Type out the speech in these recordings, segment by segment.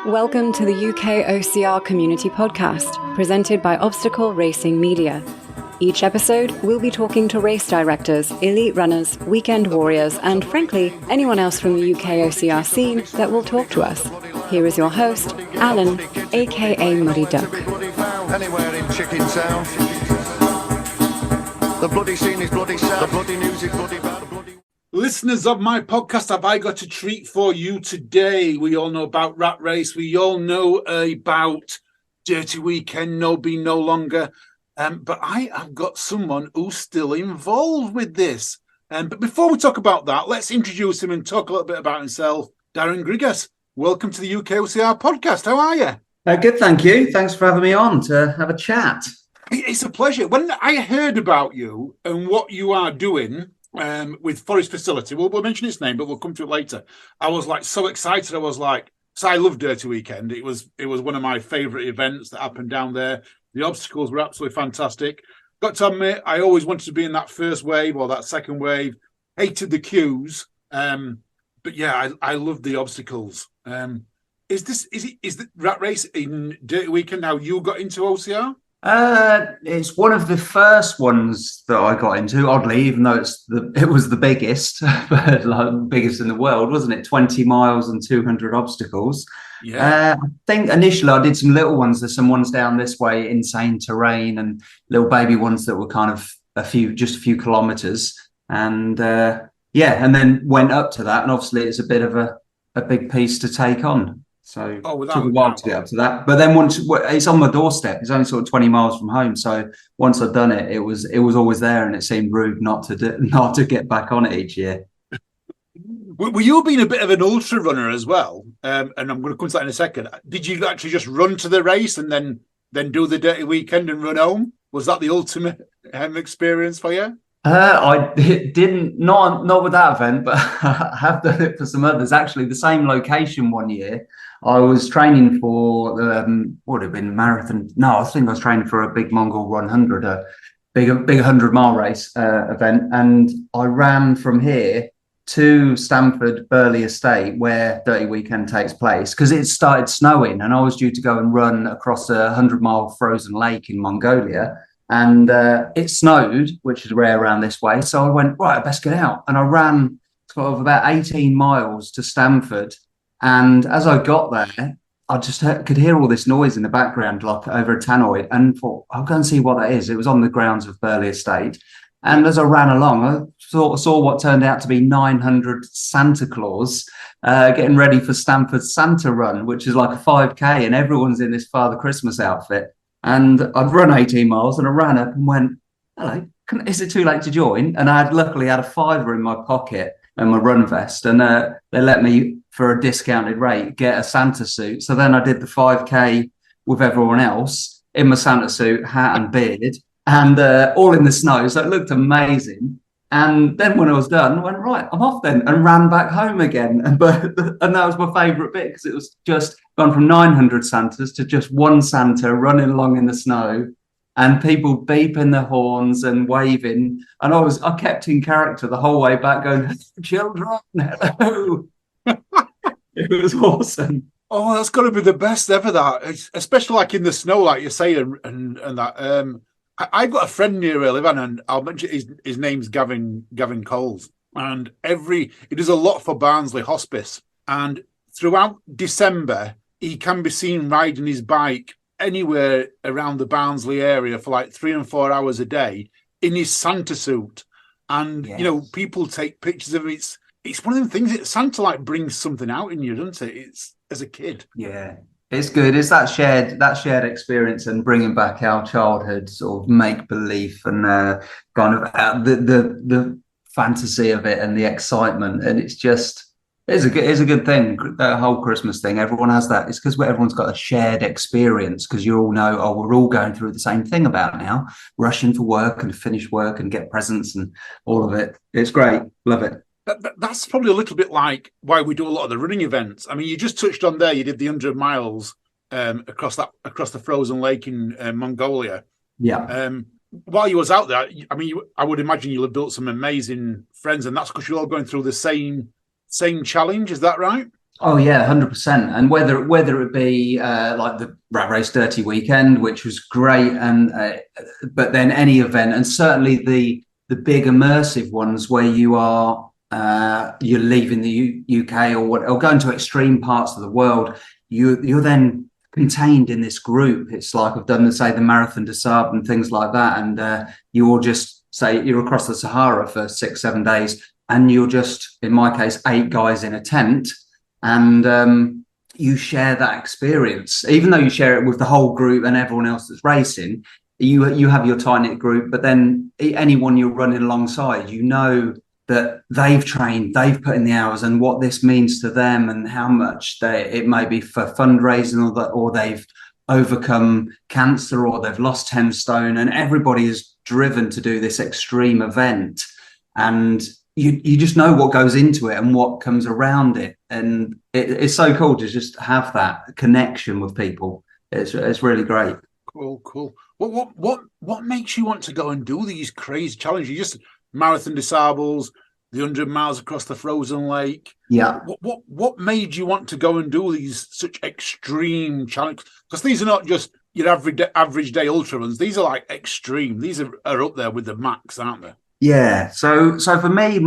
Welcome to the UKOCR Community Podcast, presented by Obstacle Racing Media. Each episode, we'll be talking to race directors, elite runners, weekend warriors, and frankly, anyone else from the UKOCR scene that will talk to us. Here is your host, Alan, aka Muddy Duck. Anywhere in Chicken Town. The bloody scene is bloody sad. The bloody news is bloody bad. Listeners of my podcast, have I got a treat for you today? We all know about Rat Race. We all know about Dirty Weekend, No Be No Longer. But I have got someone who's still involved with this. But before we talk about that, let's introduce him and talk a little bit about himself. Darren Grigas, welcome to the UKOCR podcast. How are you? Good, thank you. Thanks for having me on to have a chat. It's a pleasure. When I heard about you and what you are doing with Forest Facility, we'll mention its name, but we'll come to it later. I was like so excited. I was like, so I love Dirty Weekend. It was one of my favourite events that happened down there. The obstacles were absolutely fantastic. Got to admit, I always wanted to be in that first wave or that second wave. Hated the queues, but yeah, I loved the obstacles. Is the Rat Race in Dirty Weekend how you got into OCR? It's one of the first ones that I got into, oddly, even though it was the biggest, but like biggest in the world, wasn't it? 20 miles and 200 obstacles. Yeah. I think initially I did some little ones. There's some ones down this way, insane terrain, and little baby ones that were kind of just a few kilometers. And and then went up to that. And obviously it's a bit of a big piece to take on. So it took a while to get up to that. But then once it's on my doorstep, it's only sort of 20 miles from home. So once I'd done it, it was always there, and it seemed rude not to get back on it each year. Were you being a bit of an ultra runner as well? And I'm going to come to that in a second. Did you actually just run to the race and then do the Dirty Weekend and run home? Was that the ultimate experience for you? I didn't, not with that event, but I have done it for some others. Actually, the same location one year. I was training for would have been marathon. No, I think I was training for a big Mongol 100, a big 100-mile race event, and I ran from here to Stamford Burghley Estate, where Dirty Weekend takes place, because it started snowing, and I was due to go and run across a 100-mile frozen lake in Mongolia, and it snowed, which is rare around this way. So I went, right, I best get out, and I ran sort of about 18 miles to Stamford. And as I got there, I just could hear all this noise in the background, like over a tannoy, and thought, I'll go and see what that is. It was on the grounds of Burghley Estate. And as I ran along, I saw what turned out to be 900 Santa Claus getting ready for Stamford's Santa Run, which is like a 5K, and everyone's in this Father Christmas outfit. And I'd run 18 miles, and I ran up and went, hello, is it too late to join? And I luckily had a £5 in my pocket and my run vest, and they let me, for a discounted rate, get a Santa suit. So then I did the 5K with everyone else in my Santa suit, hat and beard, and all in the snow. So it looked amazing. And then when I was done, I went, right, I'm off then, and ran back home again. And that was my favourite bit, because it was just gone from 900 Santas to just one Santa running along in the snow, and people beeping their horns and waving. And I kept in character the whole way back, going, children, hello. It was awesome. Oh, that's got to be the best ever, that. Especially like in the snow, like you say, and that. I've got a friend near where I live, and I'll mention his name's Gavin Coles. And he does a lot for Barnsley Hospice. And throughout December, he can be seen riding his bike anywhere around the Barnsley area for like 3 and 4 hours a day in his Santa suit. And, yes, people take pictures of it. It's one of them things that Santa like brings something out in you, doesn't it? It's as a kid. Yeah, it's good. It's that shared experience and bringing back our childhood sort of make believe and kind of the fantasy of it and the excitement. And it's a good thing. That whole Christmas thing, everyone has that. It's because everyone's got a shared experience, because you all know, we're all going through the same thing about now, rushing for work and finish work and get presents and all of it. It's great. Love it. That's probably a little bit like why we do a lot of the running events. I mean, you just touched on there, you did the 100 miles across the frozen lake in Mongolia. Yeah. While you was out there, I mean, I would imagine you'll have built some amazing friends, and that's because you're all going through the same same challenge. Is that right? Oh yeah, 100%. And whether it be like the Rat Race Dirty weekend, which was great, and but then any event, and certainly the big immersive ones where you're leaving the UK or going to extreme parts of the world, you're then contained in this group. It's like I've done the Marathon des Sables and things like that, and you all just say you're across the Sahara for 6-7 days, and you're just, in my case, 8 guys in a tent. And you share that experience, even though you share it with the whole group and everyone else that's racing. You have your tight-knit group, but then anyone you're running alongside, you know that they've trained, they've put in the hours, and what this means to them, and how much it may be for fundraising, or they've overcome cancer, or they've lost 10 stone, and everybody is driven to do this extreme event. And you just know what goes into it and what comes around it, and it's so cool to just have that connection with people. It's really great. Cool. What makes you want to go and do these crazy challenges? You just Marathon des Sables, the 100 miles across the frozen lake. Yeah. What made you want to go and do these such extreme challenges? Because these are not just your average day ultra runs. These are like extreme. These are up there with the max, aren't they? Yeah. So for me,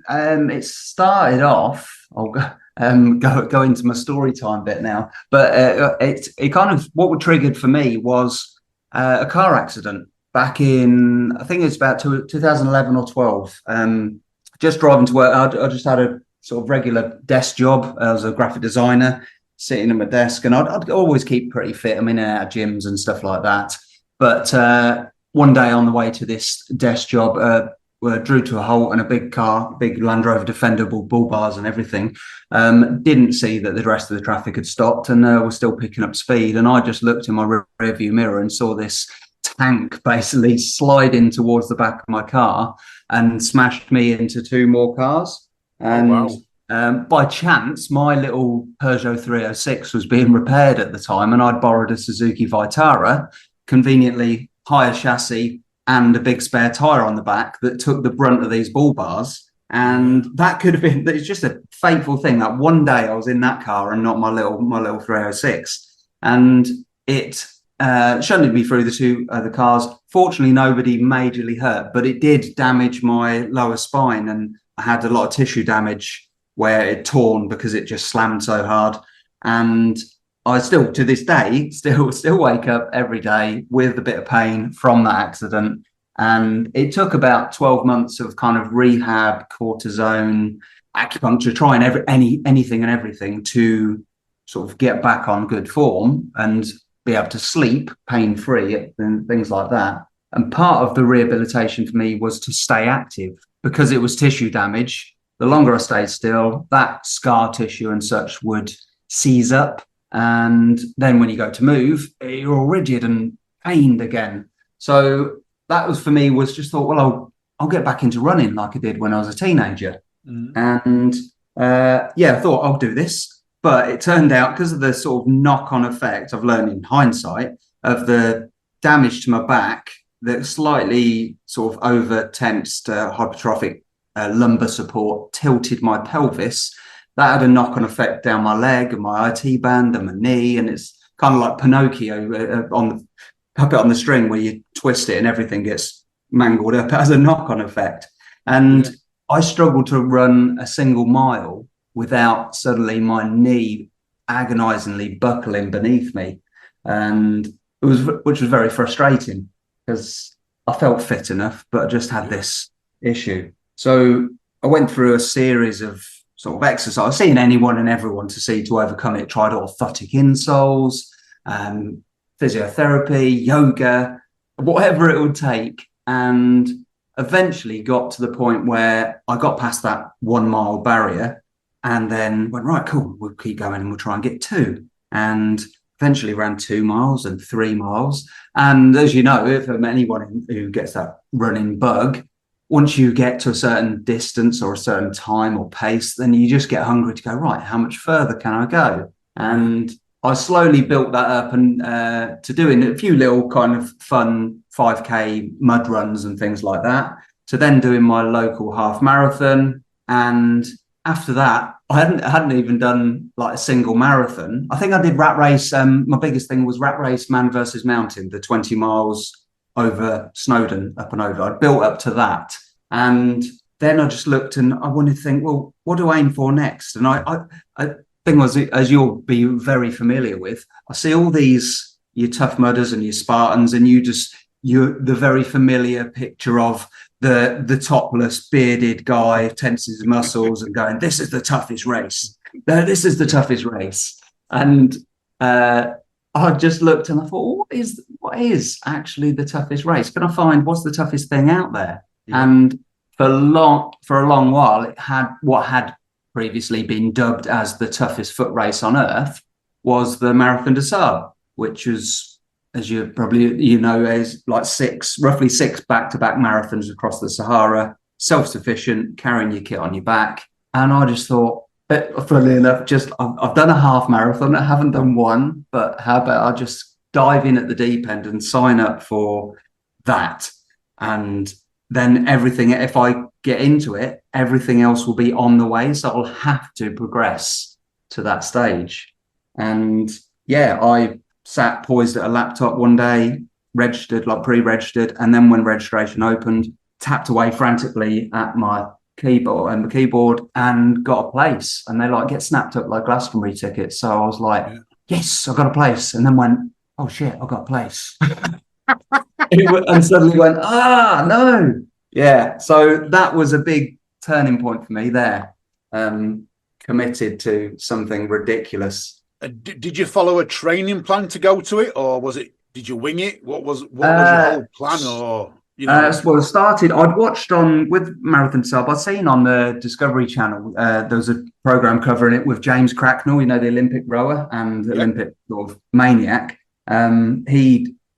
it started off. I'll go into my story time bit now, but it kind of, what triggered for me was a car accident back in, I think it's about 2011 or 12. Just driving to work. I just had a sort of regular desk job. I was a graphic designer, sitting at my desk, and I'd always keep pretty fit. I'm in and out of gyms and stuff like that. But one day on the way to this desk job, drew to a halt, and a big Land Rover Defender, bull bars and everything, didn't see that the rest of the traffic had stopped, and was still picking up speed. And I just looked in my rear view mirror and saw this tank basically sliding towards the back of my car and smashed me into 2 more cars. And by chance, my little Peugeot 306 was being repaired at the time, and I'd borrowed a Suzuki Vitara, conveniently higher chassis and a big spare tyre on the back that took the brunt of these bull bars. And that could have been, it's just a fateful thing that one day I was in that car and not my little 306. And it shunted me through the 2 other cars. Fortunately, nobody majorly hurt, but it did damage my lower spine, and I had a lot of tissue damage where it torn because it just slammed so hard. And I still, to this day, still wake up every day with a bit of pain from that accident. And it took about 12 months of kind of rehab, cortisone, acupuncture, trying anything and everything to sort of get back on good form and be able to sleep pain-free and things like that. And part of the rehabilitation for me was to stay active, because it was tissue damage. The longer I stayed still, that scar tissue and such would seize up. And then when you go to move, you're all rigid and pained again. So that was, for me, was just thought, well, I'll get back into running like I did when I was a teenager. And I thought I'll do this. But it turned out, because of the sort of knock-on effect I've learned in hindsight of the damage to my back, that slightly sort of over-tensed hypertrophic lumbar support tilted my pelvis. That had a knock-on effect down my leg and my IT band and my knee, and it's kind of like Pinocchio on the puppet on the string, where you twist it and everything gets mangled up. It has a knock-on effect. And I struggled to run a single mile without suddenly my knee agonizingly buckling beneath me. And which was very frustrating, because I felt fit enough, but I just had this issue. So I went through a series of sort of exercise, seeing anyone and everyone to overcome it. Tried orthotic insoles, physiotherapy, yoga, whatever it would take. And eventually got to the point where I got past that 1 mile barrier, and then went, right, cool, we'll keep going and we'll try and get 2. And eventually ran 2 miles and 3 miles. And as you know, if anyone who gets that running bug, once you get to a certain distance or a certain time or pace, then you just get hungry to go, right, how much further can I go? And I slowly built that up, and to doing a few little kind of fun 5K mud runs and things like that, to then doing my local half marathon. And after that, I hadn't even done like a single marathon. I think I did rat race. My biggest thing was rat race, man versus mountain, the 20 miles over Snowdon, up and over. I built up to that, and then I just looked and I wanted to think, well, what do I aim for next? And I thing was, as you'll be very familiar with, I see all these your Tough Mudders and your Spartans, and you're the very familiar picture of the topless bearded guy tenses his muscles and going, this is the toughest race. This is the toughest race. And I just looked and I thought, what is actually the toughest race? Can I find what's the toughest thing out there? Yeah. And for a long while, it had what had previously been dubbed as the toughest foot race on earth was the Marathon des Sables, which was, as you probably is like roughly six back-to-back marathons across the Sahara, self-sufficient, carrying your kit on your back. And I just thought, funnily enough, I've done a half marathon. I haven't done one, but how about I just dive in at the deep end and sign up for that? And then everything, if I get into it, everything else will be on the way. So I'll have to progress to that stage. And yeah, I sat poised at a laptop one day, registered, like pre-registered, and then when registration opened, tapped away frantically at my keyboard and got a place. And they get snapped up like Glastonbury tickets. So I was like, yes, I got a place. And then went, oh shit, I got a place. And suddenly went, no. Yeah. So that was a big turning point for me there. Committed to something ridiculous. Did you follow a training plan to go to it, or did you wing it? What was your whole plan? Or well, it started. I'd watched with Marathon Sub. I'd seen on the Discovery Channel. There was a program covering it with James Cracknell, the Olympic rower and Olympic sort of maniac.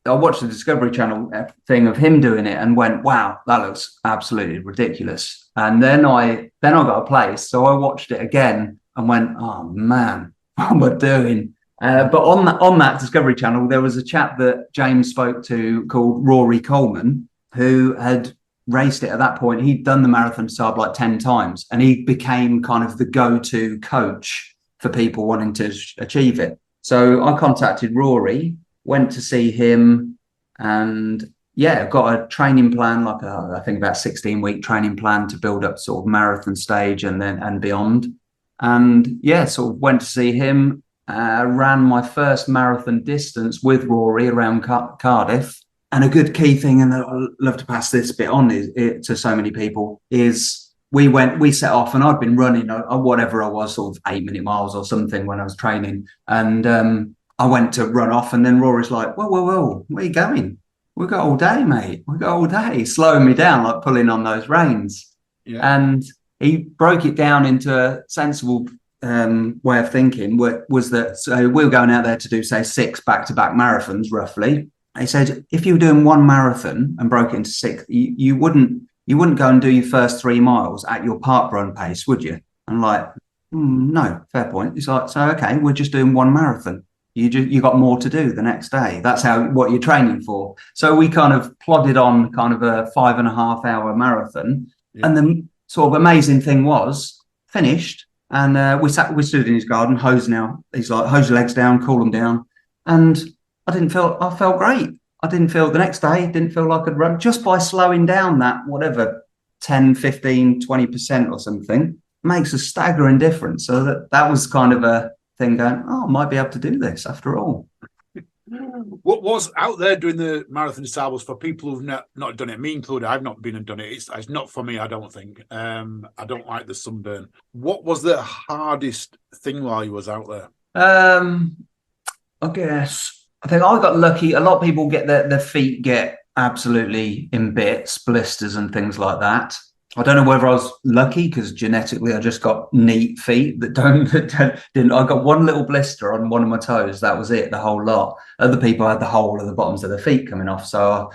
I watched the Discovery Channel thing of him doing it and went, wow, that looks absolutely ridiculous. And then I got a place, so I watched it again and went, oh man, what am I doing? But on that Discovery Channel, there was a chap that James spoke to called Rory Coleman, who had raced it at that point. He'd done the Marathon Sub like 10 times, and he became kind of the go-to coach for people wanting to achieve it. So I contacted Rory, went to see him, and got a training plan, I think about 16-week training plan to build up sort of marathon stage and beyond. And sort of went to see him, ran my first marathon distance with Rory around Cardiff. And a good key thing, and I'd love to pass this bit on to so many people, is we set off, and I'd been running whatever I was, sort of 8-minute miles or something when I was training. And I went to run off, and then Rory's like, whoa, where are you going? We've got all day, mate. We've got all day. Slowing me down, like pulling on those reins. Yeah. And he broke it down into a sensible way of thinking, was that, so we were going out there to do, say, 6 back-to-back marathons, roughly. He said, if you were doing one marathon and broke it into 6, you wouldn't go and do your first 3 miles at your park run pace, would you? I'm like, no, fair point. He's like, so, okay, we're just doing one marathon. You got more to do the next day. That's what you're training for. So we kind of plodded on kind of a 5.5-hour marathon. Yeah. And the sort of amazing thing was finished. And we stood in his garden, he's like, hose your legs down, cool them down. And I felt great. The next day, didn't feel like I'd run just by slowing down that, whatever, 10, 15, 20% or something makes a staggering difference. So that was kind of a thing going, I might be able to do this after all. What was out there doing the Marathon des Sables for people who've not done it? Me included, I've not been and done it. It's not for me, I don't think. I don't like the sunburn. What was the hardest thing while you was out there? I guess I think I got lucky. A lot of people get their feet get absolutely in bits, blisters and things like that. I don't know whether I was lucky because genetically I just got neat feet that didn't. I got one little blister on one of my toes. That was it, the whole lot. Other people had the whole of the bottoms of their feet coming off, so I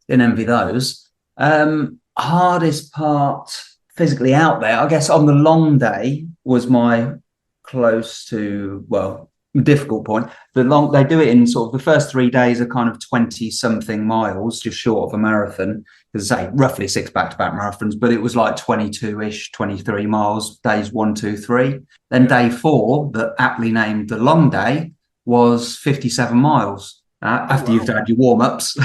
didn't envy those. Hardest part physically out there, I guess, on the long day was my close to difficult point. They do it in sort of the first 3 days are kind of 20 something miles, just short of a marathon. As I say, roughly 6 back-to-back marathons, but it was like 22-ish, 23 miles, days 1, 2, 3. Then day 4, that aptly named the long day, was 57 miles after you've had your warm-ups.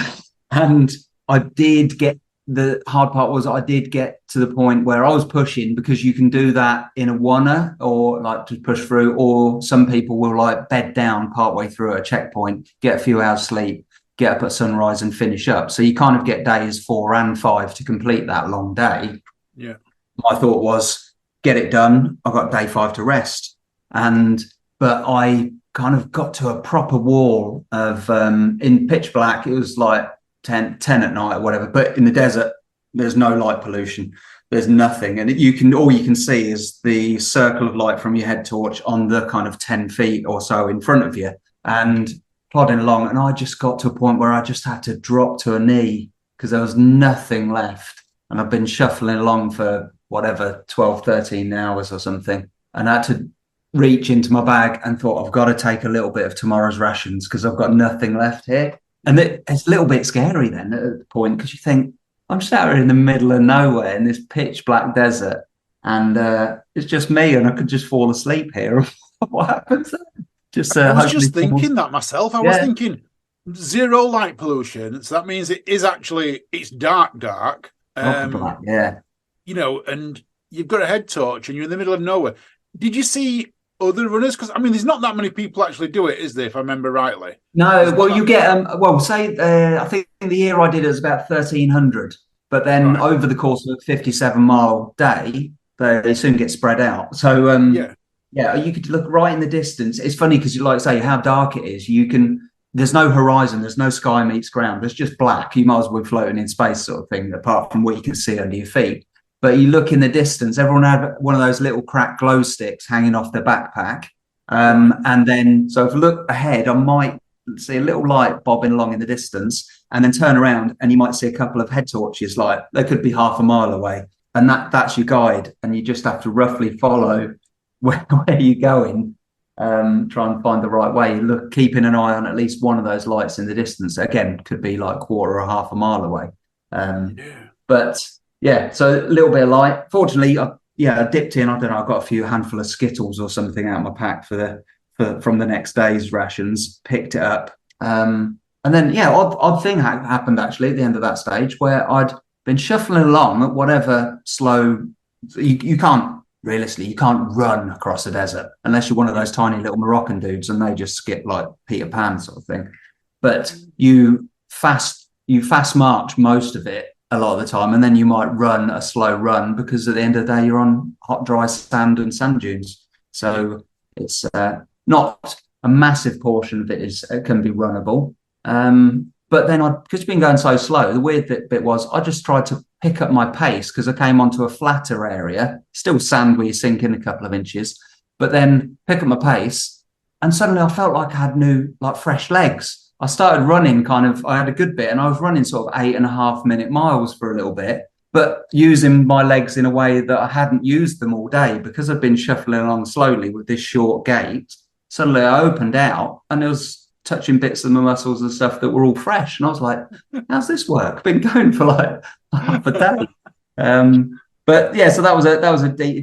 And I did get, the hard part was I did get to the point where I was pushing, because you can do that in a oneer or like to push through, or some people will like bed down partway through at a checkpoint, get a few hours sleep, get up at sunrise and finish up. So you kind of get days 4 and 5 to complete that long day. Yeah. My thought was get it done. I've got day 5 to rest. But I kind of got to a proper wall of in pitch black. It was like 10 at night or whatever, but in the desert there's no light pollution, there's nothing, and all you can see is the circle of light from your head torch on the kind of 10 feet or so in front of you, and plodding along. And I just got to a point where I just had to drop to a knee because there was nothing left, and I've been shuffling along for whatever 12-13 hours or something, and I had to reach into my bag and thought, I've got to take a little bit of tomorrow's rations because I've got nothing left here. And it's a little bit scary then at the point, because you think, I'm sat here in the middle of nowhere in this pitch black desert, and it's just me, and I could just fall asleep here. What happens then? I was just thinking that myself. I was thinking zero light pollution. So that means it's dark. Black, yeah. You know, and you've got a head torch and you're in the middle of nowhere. Did you see other runners? Because I mean, there's not that many people actually do it, is there? If I remember rightly. No, well, you get I think the year I did it was about 1,300, but then over the course of a 57-mile day, they soon get spread out. So you could look right in the distance. It's funny because you like say how dark it is. There's no horizon, there's no sky meets ground. There's just black. You might as well be floating in space, sort of thing, apart from what you can see under your feet. But you look in the distance, everyone had one of those little cracked glow sticks hanging off their backpack. And then, so if I look ahead, I might see a little light bobbing along in the distance, and then turn around and you might see a couple of head torches, like they could be half a mile away. And that's your guide. And you just have to roughly follow where you're going, try and find the right way. Keeping an eye on at least one of those lights in the distance. Again, could be like quarter or half a mile away. But yeah, so a little bit of light. Fortunately, I dipped in. I don't know. I got a handful of Skittles or something out of my pack from the next day's rations. Picked it up, and then odd thing happened actually at the end of that stage, where I'd been shuffling along at whatever slow. You can't run across a desert unless you're one of those tiny little Moroccan dudes, and they just skip like Peter Pan sort of thing. But you fast march most of it a lot of the time, and then you might run a slow run, because at the end of the day you're on hot dry sand and sand dunes, so it's not a massive portion of it can be runnable, but then because it's been going so slow, the weird bit was I just tried to pick up my pace, because I came onto a flatter area, still sand where you sink in a couple of inches, but then pick up my pace, and suddenly I felt like I had fresh legs. I started running I had a good bit, and I was running sort of 8.5 minute miles for a little bit, but using my legs in a way that I hadn't used them all day, because I've been shuffling along slowly with this short gait. Suddenly I opened out, and it was touching bits of my muscles and stuff that were all fresh. And I was like, how's this work? Been going for like half a day. But yeah, so that was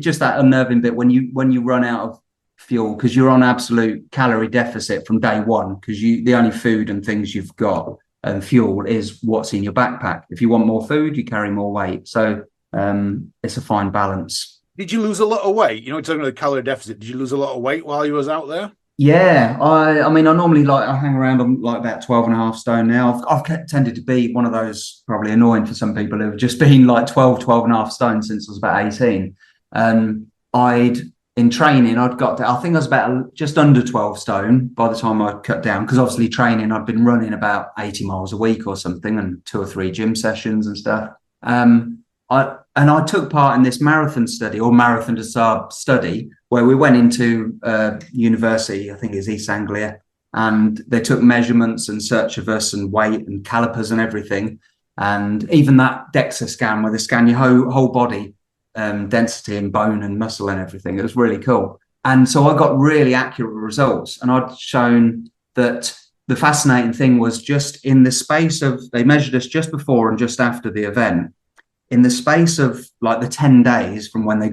just that unnerving bit when you run out of fuel, because you're on absolute calorie deficit from day one, because the only food and things you've got and fuel is what's in your backpack. If you want more food, you carry more weight. So it's a fine balance. Did you lose a lot of weight? You know, talking about the calorie deficit, did you lose a lot of weight while you was out there? Yeah, I mean, I normally I hang around on like about 12.5 stone now. I've tended to be one of those, probably annoying for some people, who've just been like 12.5 stone since I was about 18. In training, I'd got to, I think I was about just under 12 stone by the time I cut down, because obviously training, I'd been running about 80 miles a week or something, and 2 or 3 gym sessions and stuff. I took part in this marathon study, or marathon dressage study, where we went into university, I think it's East Anglia, and they took measurements in search of us, and weight and calipers and everything. And even that DEXA scan, where they scan your whole body, density and bone and muscle and everything. It was really cool. And so I got really accurate results, and I'd shown that the fascinating thing was just in the space of, they measured us just before and just after the event, in the space of like the 10 days from when they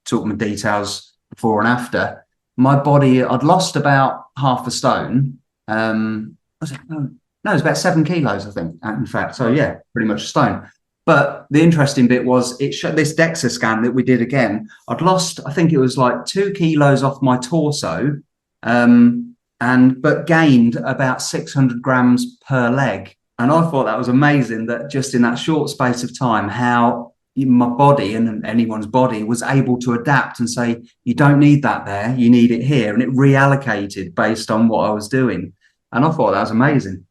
took my details before and after, my body, I'd lost about half a stone. Was it? No, it was about 7 kilos, I think, in fact. So yeah, pretty much a stone. But the interesting bit was it showed this DEXA scan that we did again. I'd lost, I think it was like 2 kilos off my torso, but gained about 600 grams per leg. And I thought that was amazing, that just in that short space of time, how my body and anyone's body was able to adapt and say, you don't need that there, you need it here. And it reallocated based on what I was doing. And I thought that was amazing.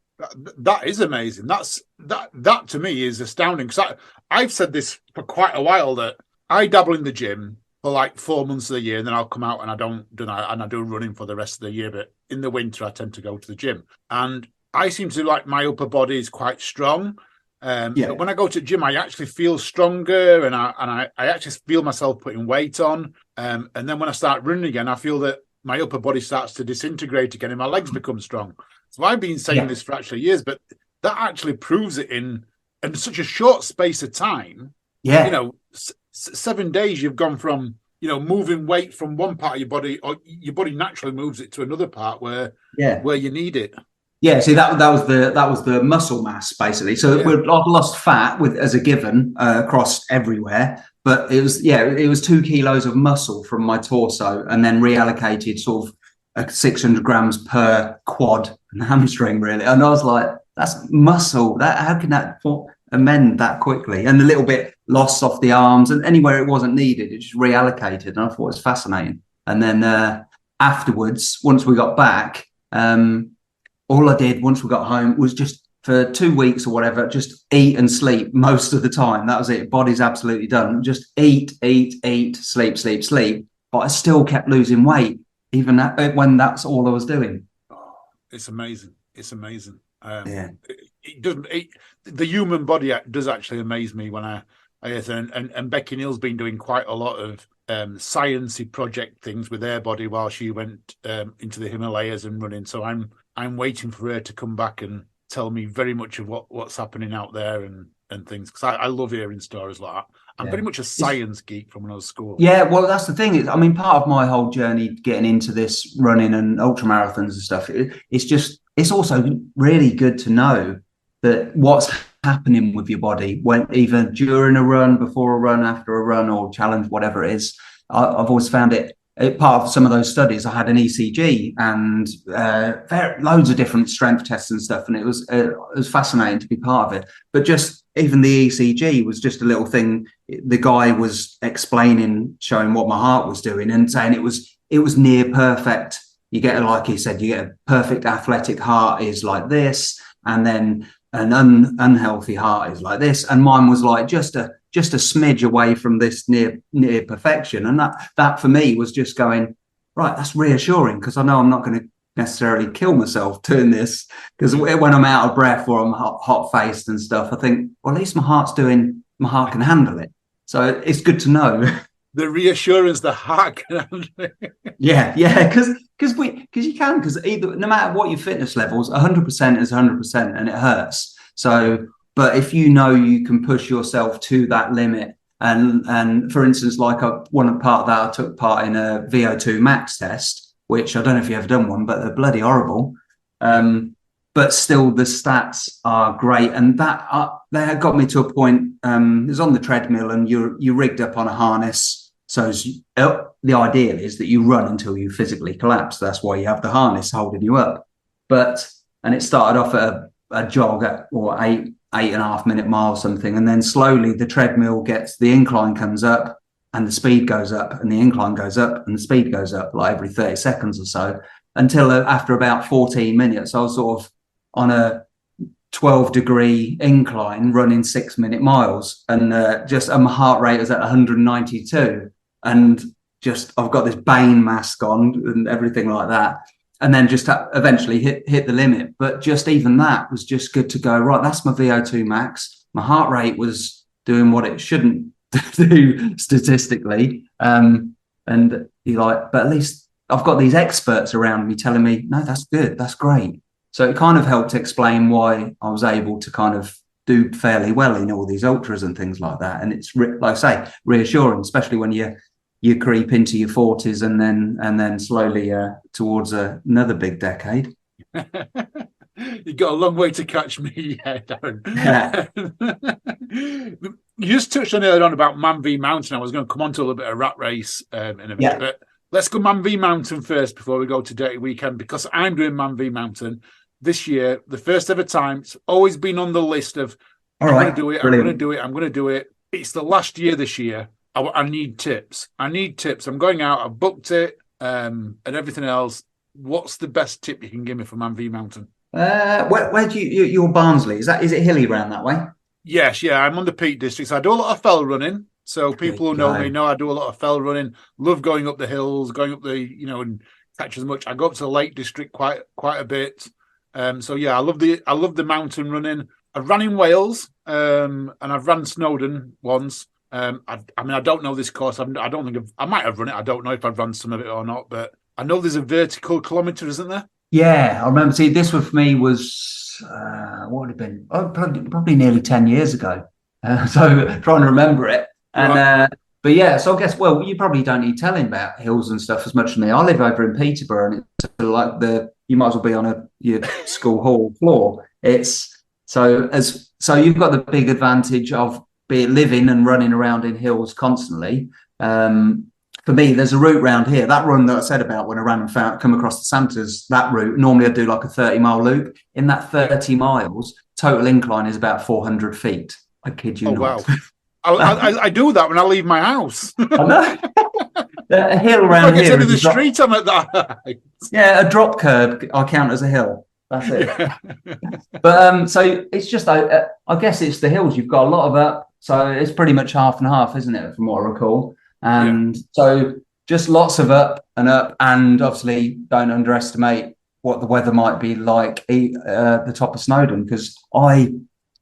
That is amazing. That to me is astounding. Because I've said this for quite a while, that I dabble in the gym for like 4 months of the year, and then I'll come out and I do running for the rest of the year. But in the winter, I tend to go to the gym, and I seem to like my upper body is quite strong. But when I go to the gym, I actually feel stronger, and I actually feel myself putting weight on. And then when I start running again, I feel that my upper body starts to disintegrate again, and my legs become strong. So I've been saying this for actually years, but that actually proves it in such a short space of time. Yeah, 7 days, you've gone from moving weight from one part of your body, or your body naturally moves it to another part where you need it. Yeah, see that was the muscle mass basically. So I've lost fat as a given across everywhere, but it was 2 kilos of muscle from my torso, and then reallocated sort of 600 grams per quad and hamstring really. And I was like, that's muscle. How can that amend that quickly? And a little bit lost off the arms, and anywhere it wasn't needed, it just reallocated. And I thought it was fascinating. And then afterwards, once we got back, all I did once we got home was just for 2 weeks or whatever, just eat and sleep most of the time. That was it. Body's absolutely done. Just eat, sleep. But I still kept losing weight, even when that's all I was doing. It's amazing. It's amazing. It doesn't. The human body does actually amaze me when I and Becky Neal's been doing quite a lot of sciencey project things with her body while she went into the Himalayas and running. So I'm waiting for her to come back and tell me very much of what's happening out there and things, because I love hearing stories like that. I'm very much a science geek from when I was school. Yeah, well, that's the thing. I mean, part of my whole journey getting into this running and ultra marathons and stuff, it's also really good to know that what's happening with your body when either during a run, before a run, after a run, or challenge, whatever it is. I've always found it part of some of those studies. I had an ECG and loads of different strength tests and stuff, and it was fascinating to be part of it. But just even the ECG was just a little thing. The guy was explaining, showing what my heart was doing, and saying it was near perfect. You get, like he said, you get a perfect athletic heart is like this, and then an unhealthy heart is like this. And mine was like just a smidge away from this near perfection. And that for me was just going, right, that's reassuring, because I know I'm not going to necessarily kill myself doing this, because when I'm out of breath or I'm hot faced and stuff, I think, well, at least my heart can handle it. So it's good to know. The reassurance the heart can handle it. Yeah, because you can, because either, no matter what your fitness levels, 100% is 100% and it hurts. So, but if you know you can push yourself to that limit, and for instance, like one part of that, I took part in a VO2 max test, which I don't know if you've ever done one, but they're bloody horrible. But still, the stats are great, and that they had got me to a point. It was on the treadmill, and you're rigged up on a harness. So the ideal is that you run until you physically collapse. That's why you have the harness holding you up. And it started off at a jog at 8.5 minute mile something, and then slowly the treadmill the incline comes up, and the speed goes up, and the incline goes up, and the speed goes up like every 30 seconds or so, until after about 14 minutes, I was sort of on a 12-degree incline running 6-minute miles, and my heart rate was at 192, and just I've got this Bane mask on and everything like that, and then just eventually hit the limit. But just even that was just good to go, right, that's my VO2 max. My heart rate was doing what it shouldn't do statistically, and you're like, but at least I've got these experts around me telling me, no, that's good, that's great. So it kind of helped explain why I was able to kind of do fairly well in all these ultras and things like that. And it's like I say, reassuring, especially when you creep into your 40s and then slowly towards another big decade. You've got a long way to catch me, Darren. Yeah. You just touched on earlier on about Man v Mountain. I was going to come on to a little bit of rat race in a bit, but let's go Man v Mountain first before we go to Dirty Weekend, because I'm doing Man v Mountain this year, the first ever time. It's always been on the list of I'm going to do it, brilliant. I'm going to do it. It's the last year this year. I need tips. I'm going out. I've booked it and everything else. What's the best tip you can give me for Man v Mountain? Where do you're Barnsley? Is it hilly around that way? Yes, yeah. I'm on the Peak District. So I do a lot of fell running. So people who know me know I do a lot of fell running. Love going up the hills, going up the and catch as much. I go up to the Lake District quite a bit. So yeah, I love the mountain running. I've run in Wales and I've run Snowdon once. I don't know this course. I might have run it. I don't know if I've run some of it or not, but I know there's a vertical kilometre, isn't there? Yeah, I remember. See, this one for me was what would it have been? Oh, probably nearly 10 years ago. So trying to remember it. And right. But yeah, so I guess you probably don't need telling about hills and stuff as much as me. I live over in Peterborough, and it's like you might as well be on your school hall floor. So you've got the big advantage of living and running around in hills constantly. For me, there's a route round here. That run that I said about when I ran and come across the Santas, that route, normally I do like a 30-mile loop. In that 30 miles, total incline is about 400 feet. I kid you not. Wow. I do that when I leave my house. I know. A hill around here. Into the street, I'm at that. Yeah, a drop curb I count as a hill. That's it. Yeah. But so it's just, I guess it's the hills. You've got a lot of up. So it's pretty much half and half, isn't it, from what I recall? And so just lots of up, and obviously don't underestimate what the weather might be like the top of Snowdon, because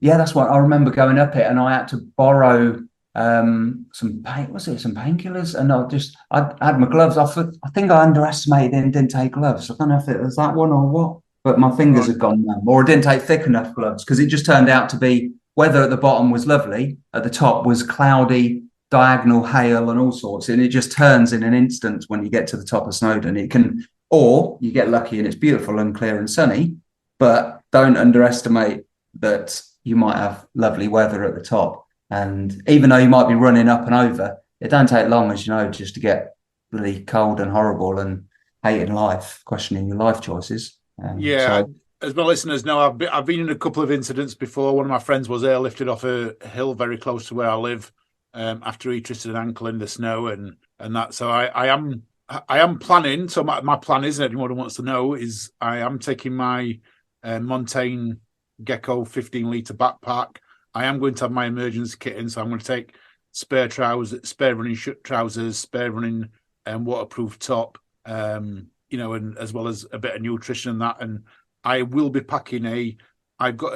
that's what I remember going up it, and I had to borrow some painkillers, and I had my gloves off. I think I underestimated it and didn't take gloves. I don't know if it was that one or what, but my fingers had gone numb, or I didn't take thick enough gloves, because it just turned out to be weather at the bottom was lovely, at the top was cloudy, diagonal hail and all sorts, and it just turns in an instant when you get to the top of Snowdon. It can, or you get lucky and it's beautiful and clear and sunny, but don't underestimate that you might have lovely weather at the top. And even though you might be running up and over, it don't take long, as you know, just to get really cold and horrible and hating life, questioning your life choices. As my listeners know, I've been in a couple of incidents before. One of my friends was airlifted off a hill very close to where I live after he twisted an ankle in the snow and that. So I am planning. So my plan is, and anyone who wants to know, is I am taking my Montaigne Gecko 15-litre backpack. I am going to have my emergency kit in, so I'm going to take spare trousers, spare running trousers, spare running waterproof top, and as well as a bit of nutrition and that. And I will be packing I've got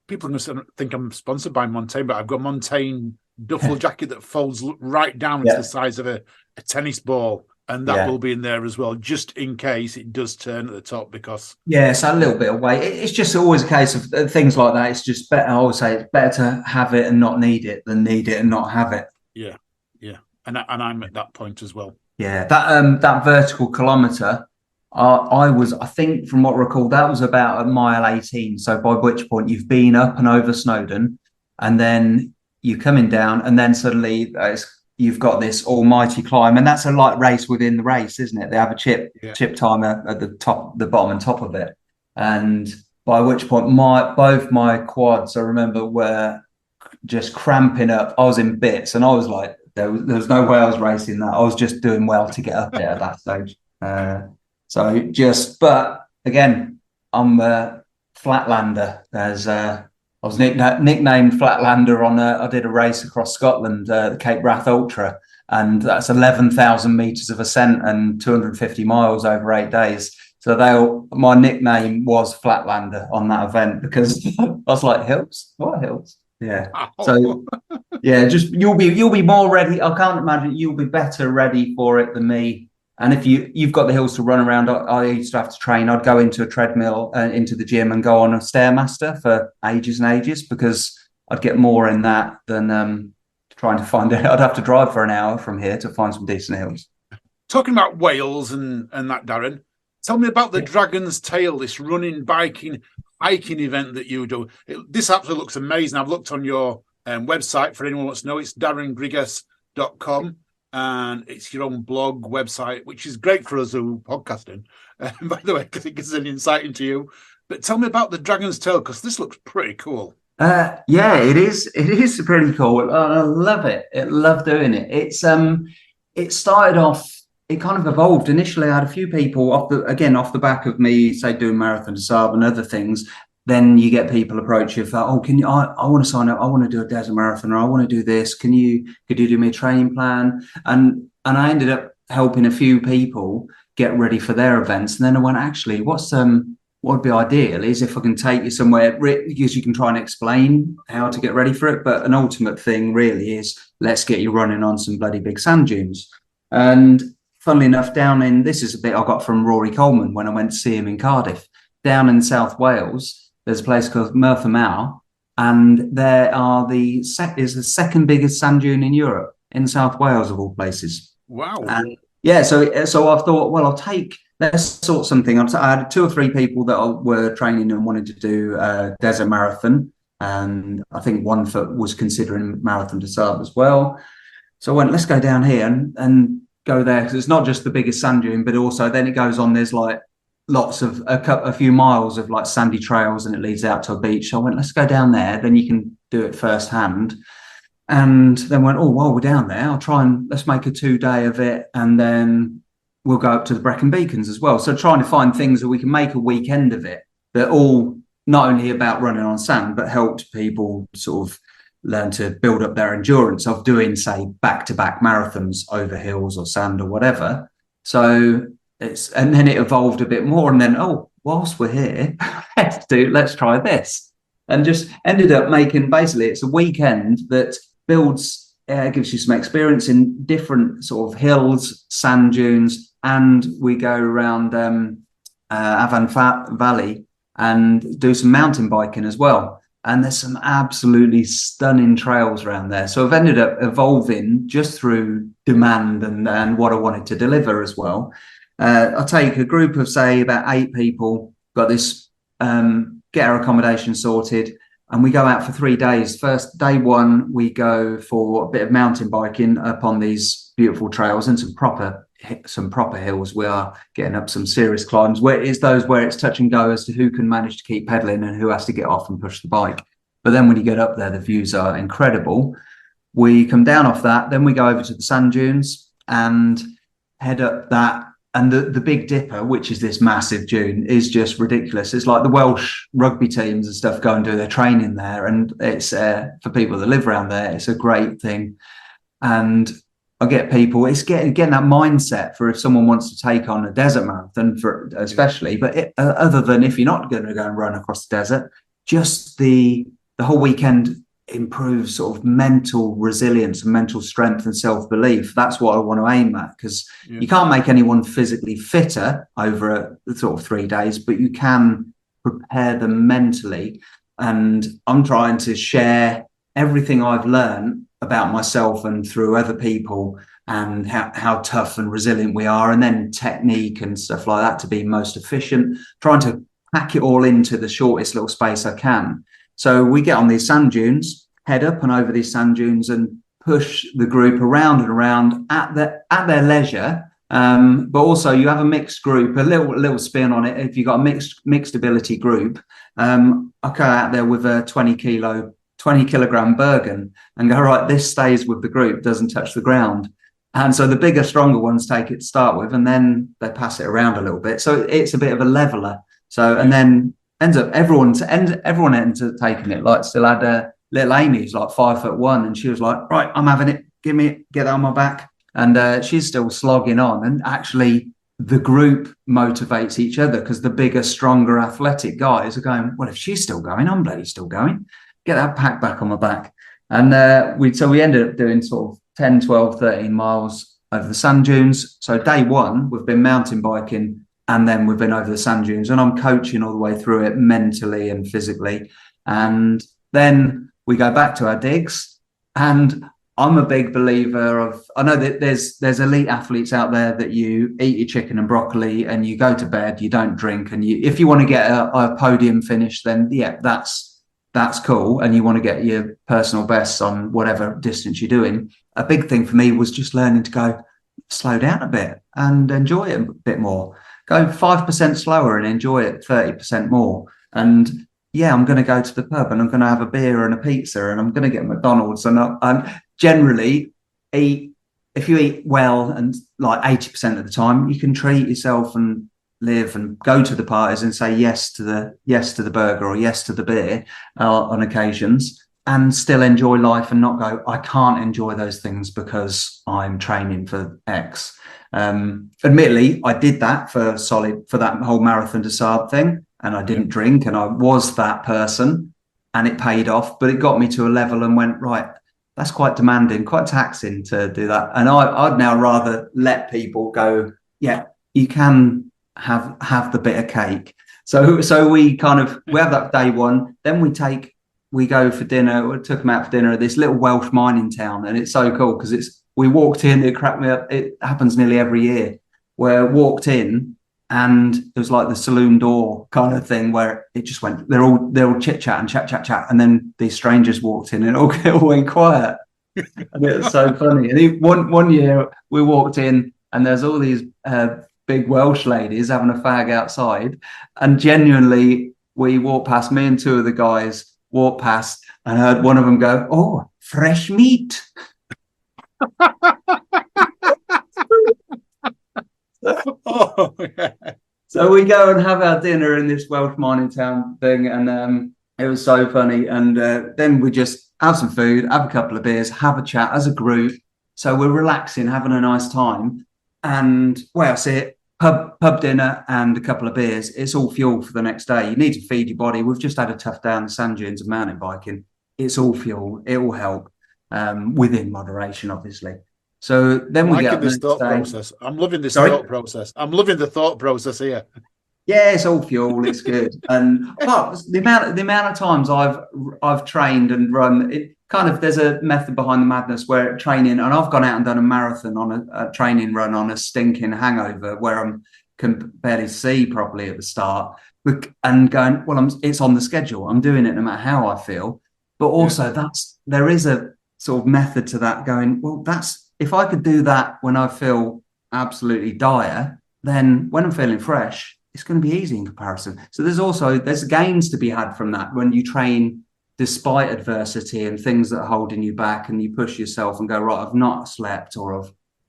people are going to think I'm sponsored by Montaigne, but I've got a Montaigne duffel jacket that folds right down to the size of a tennis ball. And that will be in there as well, just in case it does turn at the top, because... Yeah, so a little bit of weight. It's just always a case of things like that. It's just better, I always say, it's better to have it and not need it than need it and not have it. Yeah. And I'm at that point as well. Yeah, that vertical kilometre, I think from what I recall, that was about 1 mile 18. So by which point you've been up and over Snowdon, and then you're coming down, and then suddenly you've got this almighty climb, and that's a light race within the race, isn't it? They have a chip timer at the top, the bottom and top of it, and by which point both my quads, I remember, were just cramping up. I was in bits, and I was like, there was no way I was racing that. I was just doing well to get up there at that stage. But again, I'm a flatlander. I was nicknamed Flatlander I did a race across Scotland, the Cape Wrath Ultra, and that's 11,000 metres of ascent and 250 miles over 8 days. So my nickname was Flatlander on that event, because I was like, hills? What hills? Yeah. So yeah, just you'll be more ready. I can't imagine you'll be better ready for it than me. And if you've got the hills to run around, I used to have to train. I'd go into a treadmill, into the gym, and go on a stairmaster for ages and ages because I'd get more in that than trying to find it. I'd have to drive for an hour from here to find some decent hills. Talking about Wales and that, Darren, tell me about the Dragon's Tail, this running, biking, hiking event that you do. This absolutely looks amazing. I've looked on your website for anyone who wants to know. It's darrengrigas.com, and it's your own blog website, which is great for us who are podcasting, by the way, because it gives an insight into you. But tell me about the Dragon's Tail, because this looks pretty cool. Yeah, it is. It is pretty cool. I love it. I love doing it. It started off. It kind of evolved. Initially, I had a few people off the back of me, say, doing Marathon des Sables and other things. Then you get people approach you for, oh, can you? I want to sign up. I want to do a desert marathon, or I want to do this. Could you do me a training plan? And I ended up helping a few people get ready for their events. And then I went, actually, what would be ideal is if I can take you somewhere, because you can try and explain how to get ready for it. But an ultimate thing really is, let's get you running on some bloody big sand dunes. And funnily enough, this is a bit I got from Rory Coleman when I went to see him in Cardiff. Down in South Wales, there's a place called Merthyr Mawr, and there is the second biggest sand dune in Europe, in South Wales of all places. Wow. And yeah, so I thought, well, let's sort something. I had 2 or 3 people that were training and wanted to do a desert marathon, and I think one was considering Marathon des Sables as well. So I went, let's go down here and go there, because it's not just the biggest sand dune, but also then it goes on, there's like lots of a few miles of like sandy trails, and it leads out to a beach. So I went, let's go down there, then you can do it firsthand. And then went, oh, while we're down there, let's make a 2-day of it, and then we'll go up to the Brecon Beacons as well. So trying to find things that we can make a weekend of it, that all not only about running on sand, but helped people sort of learn to build up their endurance of doing, say, back-to-back marathons over hills or sand or whatever. So and then it evolved a bit more, and then, oh, whilst we're here, let's try this, and just ended up making, basically, it's a weekend that gives you some experience in different sort of hills, sand dunes, and we go around Avon Valley and do some mountain biking as well. And there's some absolutely stunning trails around there. So I've ended up evolving just through demand and what I wanted to deliver as well. I take a group of, say, about 8 people, got this, get our accommodation sorted, and we go out for 3 days. First, day 1, we go for a bit of mountain biking up on these beautiful trails and some proper hills. We are getting up some serious climbs, where it's touch and go as to who can manage to keep pedaling and who has to get off and push the bike. But then when you get up there, the views are incredible. We come down off that, then we go over to the sand dunes and head up that. And the Big Dipper, which is this massive dune, is just ridiculous. It's like the Welsh rugby teams and stuff go and do their training there. And it's for people that live around there, it's a great thing. And I get people, it's getting that mindset for if someone wants to take on a desert marathon, especially. But other than if you're not going to go and run across the desert, just the whole weekend improves sort of mental resilience and mental strength and self-belief. That's what I want to aim at, because you can't make anyone physically fitter over a sort of 3 days, but you can prepare them mentally. And I'm trying to share everything I've learned about myself and through other people, and how tough and resilient we are, and then technique and stuff like that to be most efficient, trying to pack it all into the shortest little space I can. So we get on these sand dunes, head up and over these sand dunes, and push the group around and around at their leisure. But also you have a mixed group, a little spin on it. If you've got a mixed ability group, I go out there with a 20 kilogram Bergen and go, right, this stays with the group, doesn't touch the ground. And so the bigger, stronger ones take it to start with, and then they pass it around a little bit. So it's a bit of a leveler. So, and then ends up everyone ends up taking it. Like, still had little Amy, who's like 5'1", and she was like, right, I'm having it. Get that on my back. And she's still slogging on. And actually, the group motivates each other, because the bigger, stronger, athletic guys are going, well, if she's still going, I'm bloody still going. get that pack back on my back. And we ended up doing sort of 10, 12, 13 miles over the sand dunes. So day one, we've been mountain biking, and then we've been over the sand dunes, and I'm coaching all the way through it mentally and physically. And then we go back to our digs, and I'm a big believer of, I know that there's elite athletes out there that you eat your chicken and broccoli and you go to bed, you don't drink, and if you want to get a podium finish, then yeah, that's cool, and you want to get your personal bests on whatever distance you're doing. A big thing for me was just learning to go slow down a bit and enjoy it a bit more. Go 5% slower and enjoy it 30% more. And yeah, I'm going to go to the pub and I'm going to have a beer and a pizza and I'm going to get McDonald's. And I'm generally if you eat well and like 80% of the time, you can treat yourself and live and go to the parties and say yes to the burger or yes to the beer on occasions, and still enjoy life and not go, I can't enjoy those things because I'm training for X. Admittedly, I did that for that whole Marathon des Sables thing, and I didn't drink, and I was that person, and it paid off. But it got me to a level and went, right, that's quite demanding, quite taxing to do that. And I'd now rather let people go, yeah, you can have the bit of cake. So we have that day one, then we go for dinner. We took them out for dinner at this little Welsh mining town, and it's so cool because we walked in. It cracked me up. It happens nearly every year. Where walked in, and it was like the saloon door kind of thing where it just went. They're all chit chat and chat, and then these strangers walked in, and it all went quiet. And it was so funny. And one year we walked in, and there's all these big Welsh ladies having a fag outside, and genuinely we walked past. Me and two of the guys walked past and heard one of them go, "Oh, fresh meat." Oh, yeah. So we go and have our dinner in this Welsh mining town thing, and it was so funny. And then we just have some food, have a couple of beers, have a chat as a group. So we're relaxing, having a nice time. And well, that's it. Pub dinner and a couple of beers. It's all fuel for the next day. You need to feed your body. We've just had a tough day on the sand dunes of mountain biking. It's all fuel. It will help within moderation, obviously. So then we get this thought process. I'm loving this thought process. I'm loving the thought process here. Yeah, it's all fuel. It's good. But the amount of times I've trained and run, it kind of, there's a method behind the madness where training, and I've gone out and done a marathon on a training run on a stinking hangover where I can barely see properly at the start, and going, well, it's on the schedule. I'm doing it no matter how I feel. But also there is a sort of method to that, going, well, if I could do that when I feel absolutely dire, then when I'm feeling fresh, it's going to be easy in comparison. So there's gains to be had from that when you train despite adversity and things that are holding you back, and you push yourself and go, right, I've not slept, or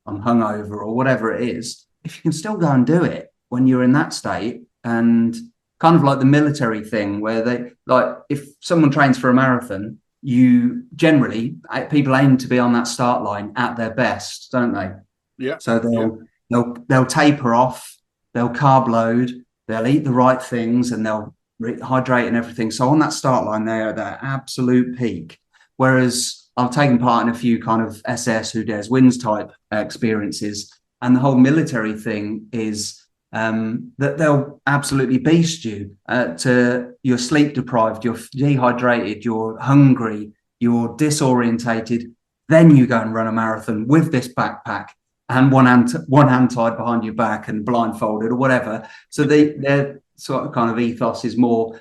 I'm hungover, or whatever it is. If you can still go and do it when you're in that state, and kind of like the military thing where if someone trains for a marathon, people aim to be on that start line at their best, don't they? Yeah. So they'll taper off, they'll carb load, they'll eat the right things, and they'll hydrate and everything. So on that start line, they're at their absolute peak. Whereas I've taken part in a few kind of SS Who Dares Wins type experiences, and the whole military thing is that they'll absolutely beast you to you're sleep deprived, you're dehydrated, you're hungry, you're disorientated. Then you go and run a marathon with this backpack and one hand tied behind your back and blindfolded or whatever. So their sort of kind of ethos is more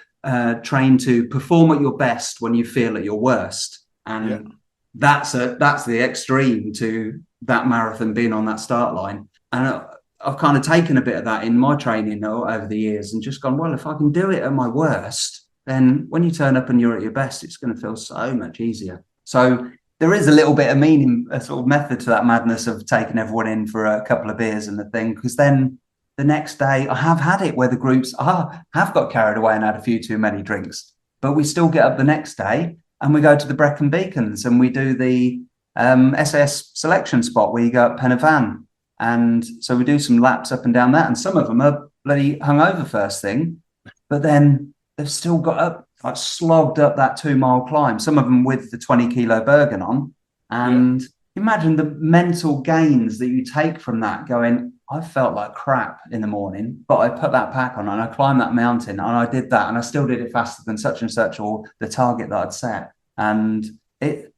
trained to perform at your best when you feel at your worst, and that's the extreme to that marathon being on that start line. And I've kind of taken a bit of that in my training over the years and just gone, well, if I can do it at my worst, then when you turn up and you're at your best, it's going to feel so much easier. So there is a little bit of meaning, a sort of method to that madness of taking everyone in for a couple of beers and the thing, because then the next day I have had it where the groups have got carried away and had a few too many drinks, but we still get up the next day and we go to the Brecon Beacons and we do the SAS selection spot where you go up Pen y Fan. And so we do some laps up and down that, and some of them are bloody hungover first thing, but then they've still got up like slogged up that 2-mile climb, some of them with the 20-kilo Bergen on. And imagine the mental gains that you take from that, going, I felt like crap in the morning, but I put that pack on and I climbed that mountain and I did that and I still did it faster than such and such, or the target that I'd set. And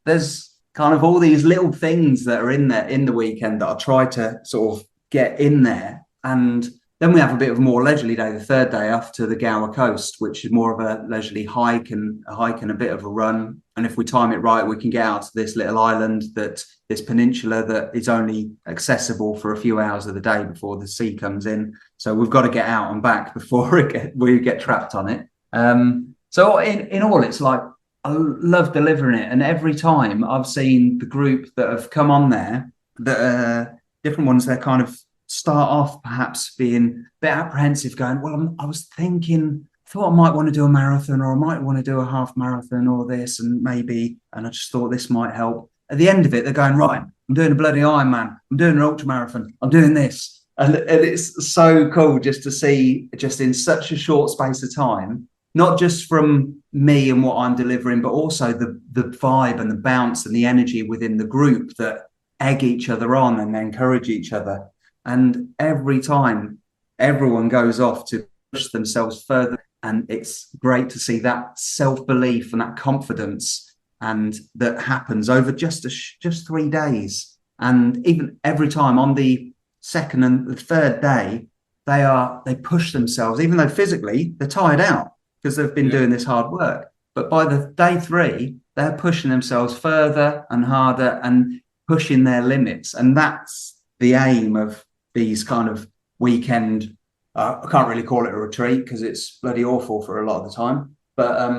there's kind of all these little things that are in there in the weekend that I try to sort of get in there. And then we have a bit of a more leisurely day, the third day, off to the Gower coast, which is more of a leisurely hike and a bit of a run. And if we time it right, we can get out to this little island, this peninsula that is only accessible for a few hours of the day before the sea comes in. So we've got to get out and back before we get trapped on it. So in all, it's like, I love delivering it. And every time I've seen the group that have come on there, that different ones, they're kind of start off perhaps being a bit apprehensive, going, well, I was thinking, I thought I might want to do a marathon, or I might want to do a half marathon or this, and I just thought this might help. At the end of it, they're going, right, I'm doing a bloody Ironman, I'm doing an ultra marathon, I'm doing this. And it's so cool just to see, just in such a short space of time, not just from me and what I'm delivering, but also the vibe and the bounce and the energy within the group that egg each other on and encourage each other. And every time everyone goes off to push themselves further, and it's great to see that self-belief and that confidence, and that happens over just 3 days. And even every time on the second and the third day, they push themselves, even though physically they're tired out because they've been doing this hard work. But by the day 3, they're pushing themselves further and harder and pushing their limits. And that's the aim of these kind of weekend, I can't really call it a retreat because it's bloody awful for a lot of the time, but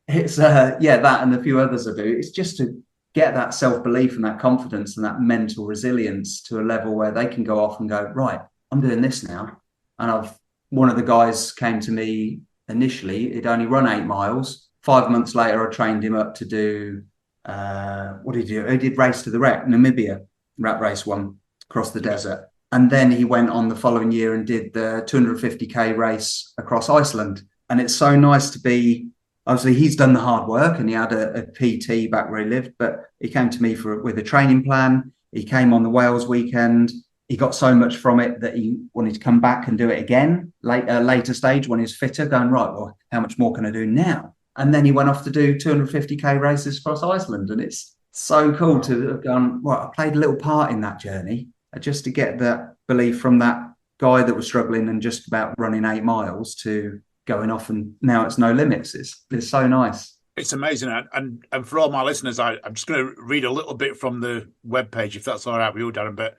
it's that and a few others I do. It's just to get that self-belief and that confidence and that mental resilience to a level where they can go off and go, right, I'm doing this now. And one of the guys came to me initially, he'd only run 8 miles. 5 months later, I trained him up to do, what did he do? He did Race to the Wreck, Namibia, rat race one across the desert. And then he went on the following year and did the 250k race across Iceland. And it's so nice to be, obviously he's done the hard work and he had a PT back where he lived, but he came to me with a training plan. He came on the Wales weekend. He got so much from it that he wanted to come back and do it again, later stage when he's fitter, going, right, well, how much more can I do now? And then he went off to do 250k races across Iceland. And it's so cool to have gone, well, I played a little part in that journey, just to get that belief from that guy that was struggling and just about running 8 miles to going off, and now it's no limits. It's so nice. It's amazing. And for all my listeners, I'm just going to read a little bit from the webpage, if that's all right with you, Darren. But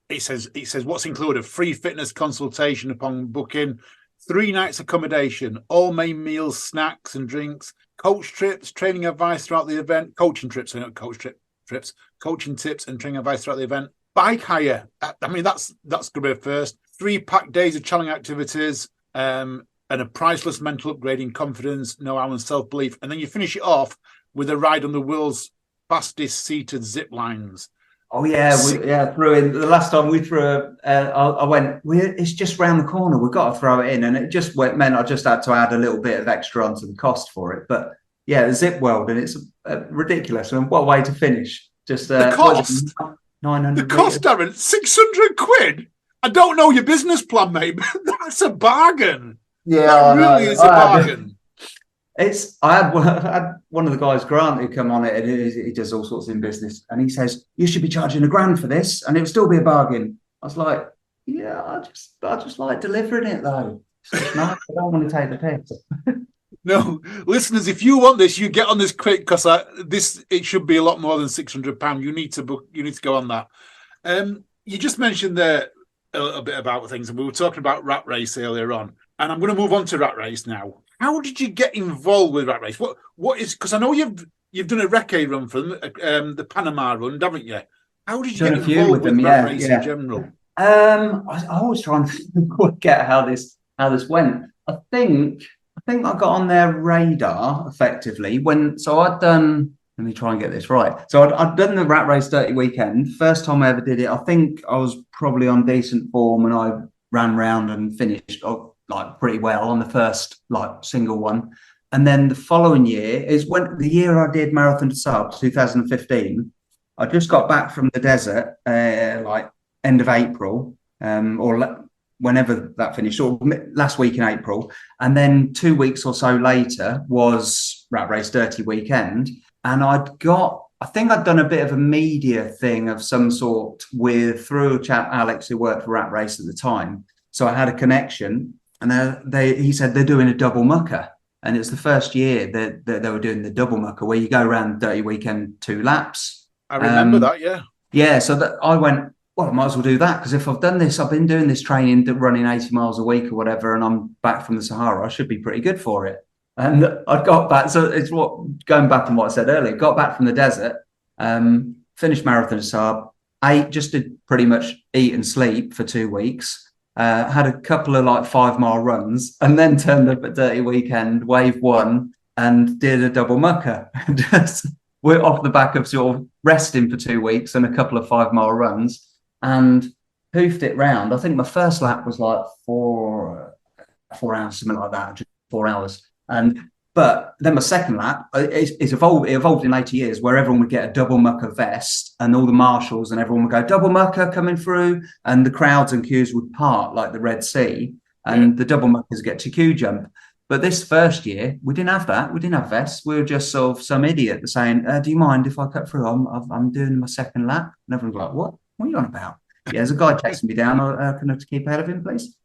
it says what's included: free fitness consultation upon booking, 3 nights accommodation, all main meals, snacks and drinks, coach trips, training advice throughout the event, coaching trips, so not coach trips, coaching tips and training advice throughout the event, bike hire. I mean, that's going to be a first. 3 packed days of challenging activities, and a priceless mental upgrading confidence, know-how and self-belief. And then you finish it off with a ride on the world's fastest seated zip lines. Oh yeah, threw in the last time we threw. I went. It's just round the corner. We've got to throw it in, and it just meant I just had to add a little bit of extra onto the cost for it. But yeah, the Zip World, and it's ridiculous. And what a way to finish! Just the cost 900. The cost, Darren, 600 quid. I don't know your business plan, mate, but that's a bargain. Yeah, that really is a bargain. I had one of the guys, Grant, who come on it, and he does all sorts in business, and he says, you should be charging £1,000 for this, and it'll still be a bargain. I was like, yeah, I just like delivering it though. It's nice. I don't want to take the piss. No, listeners, if you want this, you get on this quick, because it should be a lot more than £600. You need to book. You need to go on that. You just mentioned there a little bit about things, and we were talking about Rat Race earlier on, and I'm going to move on to Rat Race now. How did you get involved with Rat Race? What is, because I know you've done a recce run for them, the Panama run, haven't you? How did you get involved with Rat Race in general? I always try and get how this went. I think I got on their radar effectively I'd done. Let me try and get this right. So I'd done the Rat Race 30 weekend. First time I ever did it. I think I was probably on decent form, and I ran round and finished pretty well on the first single one. And then the following year is when the year I did Marathon des Sables, 2015. I just got back from the desert, like end of April, whenever that finished, or last week in April. And then 2 weeks or so later was Rat Race Dirty Weekend. And I think I'd done a bit of a media thing of some sort through a chap, Alex, who worked for Rat Race at the time. So I had a connection, and he said they're doing a double mucker. And it's the first year that they were doing the double mucker, where you go around Dirty Weekend 2 laps. I remember that, yeah. Yeah, so I went, well, I might as well do that, because if I've done this, I've been doing this training, running 80 miles a week or whatever, and I'm back from the Sahara, I should be pretty good for it. And I got back, so it's going back on what I said earlier, got back from the desert, finished Marathon des Sables, just did pretty much eat and sleep for 2 weeks. Had a couple of like 5-mile runs, and then turned up at Dirty Weekend, wave 1, and did a double mucker. We're off the back of sort of resting for 2 weeks and a couple of 5-mile runs, and hoofed it round. I think my first lap was like 4 hours, something like that, just 4 hours. But then my second lap, it evolved in later years, where everyone would get a double mucker vest, and all the marshals and everyone would go, double mucker coming through, and the crowds and queues would part like the Red Sea, and the double muckers get to queue jump. But this first year, we didn't have that. We didn't have vests. We were just sort of some idiot saying, do you mind if I cut through? I'm doing my second lap. And everyone's like, what? What are you on about? Yeah, there's a guy chasing me down. Can I keep ahead of him, please?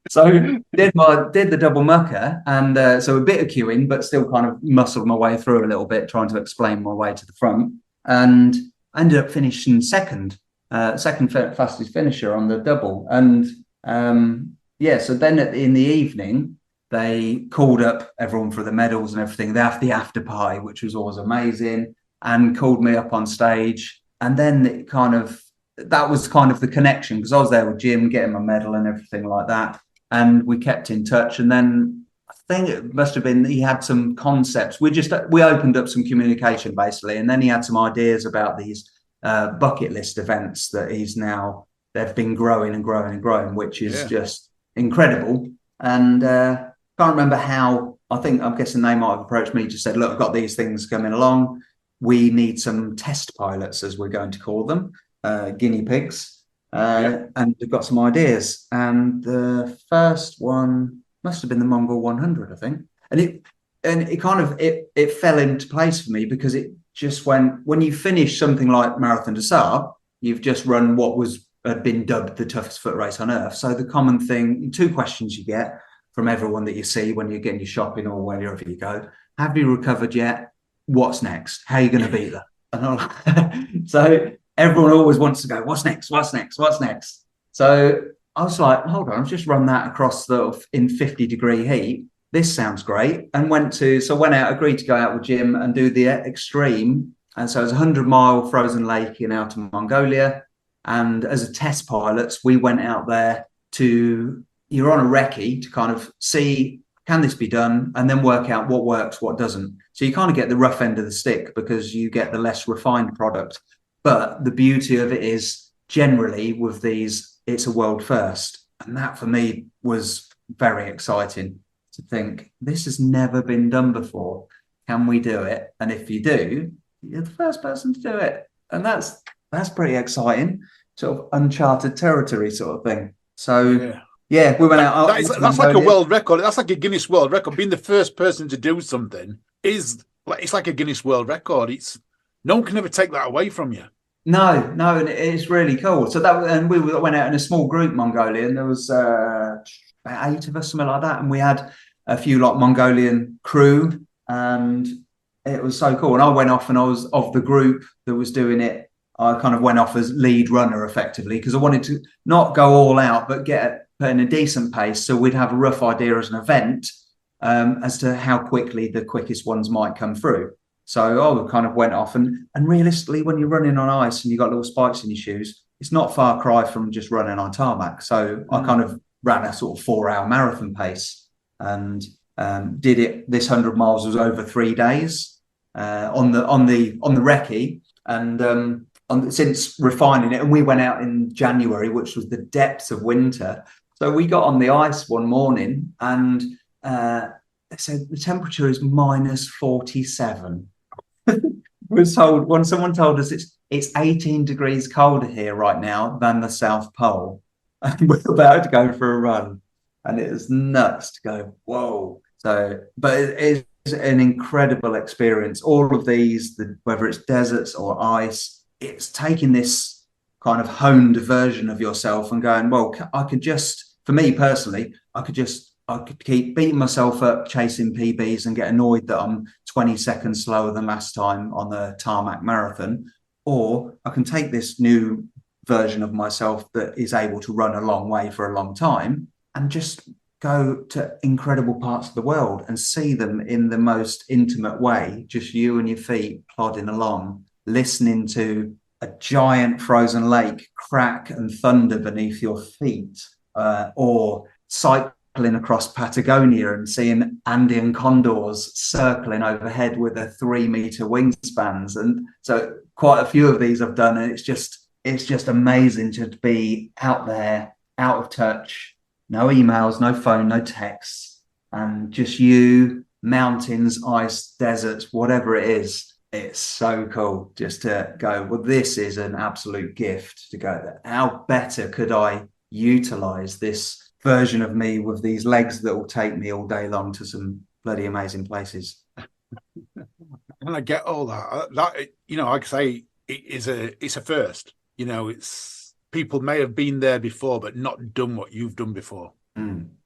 So did the double mucker, and so a bit of queuing, but still kind of muscled my way through a little bit, trying to explain my way to the front, and I ended up finishing second fastest finisher on the double. And so then in the evening, they called up everyone for the medals and everything. They have the after pie, which was always amazing, and called me up on stage. And then that was kind of the connection, because I was there with Jim getting my medal and everything like that. And we kept in touch. And then I think it must have been he had some concepts. We opened up some communication basically. And then he had some ideas about these bucket list events that they've been growing and growing and growing, which is just incredible. And can't remember how. I'm guessing they might have approached me, just said, look, I've got these things coming along. We need some test pilots, as we're going to call them, guinea pigs. And we've got some ideas. And the first one must have been the Mongol 100, I think. And it fell into place for me, because it just when you finish something like Marathon des Sables, you've just run what had been dubbed the toughest foot race on earth. So the common thing, 2 questions you get from everyone that you see when you're getting your shopping or wherever you go: have you recovered yet? What's next? How are you going to beat that? And so everyone always wants to go, what's next? What's next? What's next? So I was like, hold on, I've just run that across in 50-degree heat. This sounds great. And went out, agreed to go out with Jim and do the extreme. And so it was a 100-mile frozen lake in outer Mongolia. And as a test pilots, we went out there you're on a recce to kind of see, can this be done? And then work out what works, what doesn't. So you kind of get the rough end of the stick, because you get the less refined product. But the beauty of it is, generally with these, it's a world first. And that for me was very exciting, to think, this has never been done before. Can we do it? And if you do, you're the first person to do it. And that's pretty exciting, sort of uncharted territory sort of thing. So yeah, we went out. That's like a world record. That's like a Guinness World Record. Being the first person to do something it's like a Guinness World Record. No one can ever take that away from you. No, and it's really cool. So we went out in a small group, Mongolia, and there was about 8 of us, something like that, and we had a few like Mongolian crew, and it was so cool. And I went off, and I was of the group that was doing it. I kind of went off as lead runner effectively, because I wanted to not go all out, but put in a decent pace, so we'd have a rough idea as an event as to how quickly the quickest ones might come through. So I kind of went off, and realistically, when you're running on ice and you've got little spikes in your shoes, it's not far cry from just running on tarmac. So I kind of ran a sort of 4-hour marathon pace, and did it. This 100 miles was over 3 days on the recce, and since refining it. And we went out in January, which was the depths of winter. So we got on the ice one morning, and they said the temperature is minus 47. We're told when someone told us it's 18 degrees colder here right now than the South Pole, and we're about to go for a run, and it was nuts to go, whoa. So, but it is an incredible experience. All of these, whether it's deserts or ice, it's taking this kind of honed version of yourself and going, well, I could just, for me personally, I could keep beating myself up chasing PBs and get annoyed that I'm 20 seconds slower than last time on the tarmac marathon, or I can take this new version of myself that is able to run a long way for a long time and just go to incredible parts of the world and see them in the most intimate way, just you and your feet plodding along, listening to a giant frozen lake crack and thunder beneath your feet, or cycling across Patagonia and seeing Andean condors circling overhead with a 3-meter wingspans. And so quite a few of these I've done, and it's just amazing to be out there, out of touch, no emails, no phone, no texts, and just you, mountains, ice, deserts, whatever it is. It's so cool just to go, well, this is an absolute gift to go there. How better could I utilize this version of me with these legs that will take me all day long to some bloody amazing places? And I get all that. That, you know, like I say, it's a first. You know, it's people may have been there before, but not done what you've done before.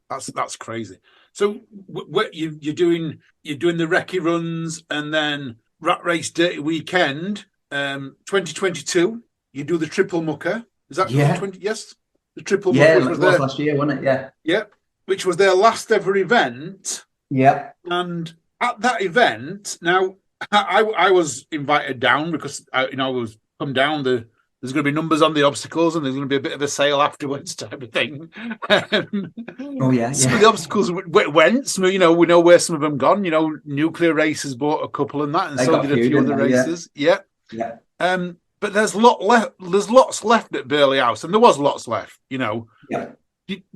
That's crazy. So what you're doing the recce runs, and then Rat Race Dirty Weekend, 2022. You do the triple mucker. Is that 2020? Yes, the triple mucker. Yeah, it was last year, wasn't it? Yeah, which was their last ever event. Yeah, and at that event, now I was invited down because I was come down. There's going to be numbers on the obstacles, and there's going to be a bit of a sale afterwards, type of thing. Some of the obstacles went. Some, we know where some of them gone. Nuclear Racers bought a couple and that, and so did a few other races. Yeah. But there's lots left at Burghley House, and there was lots left. Yeah.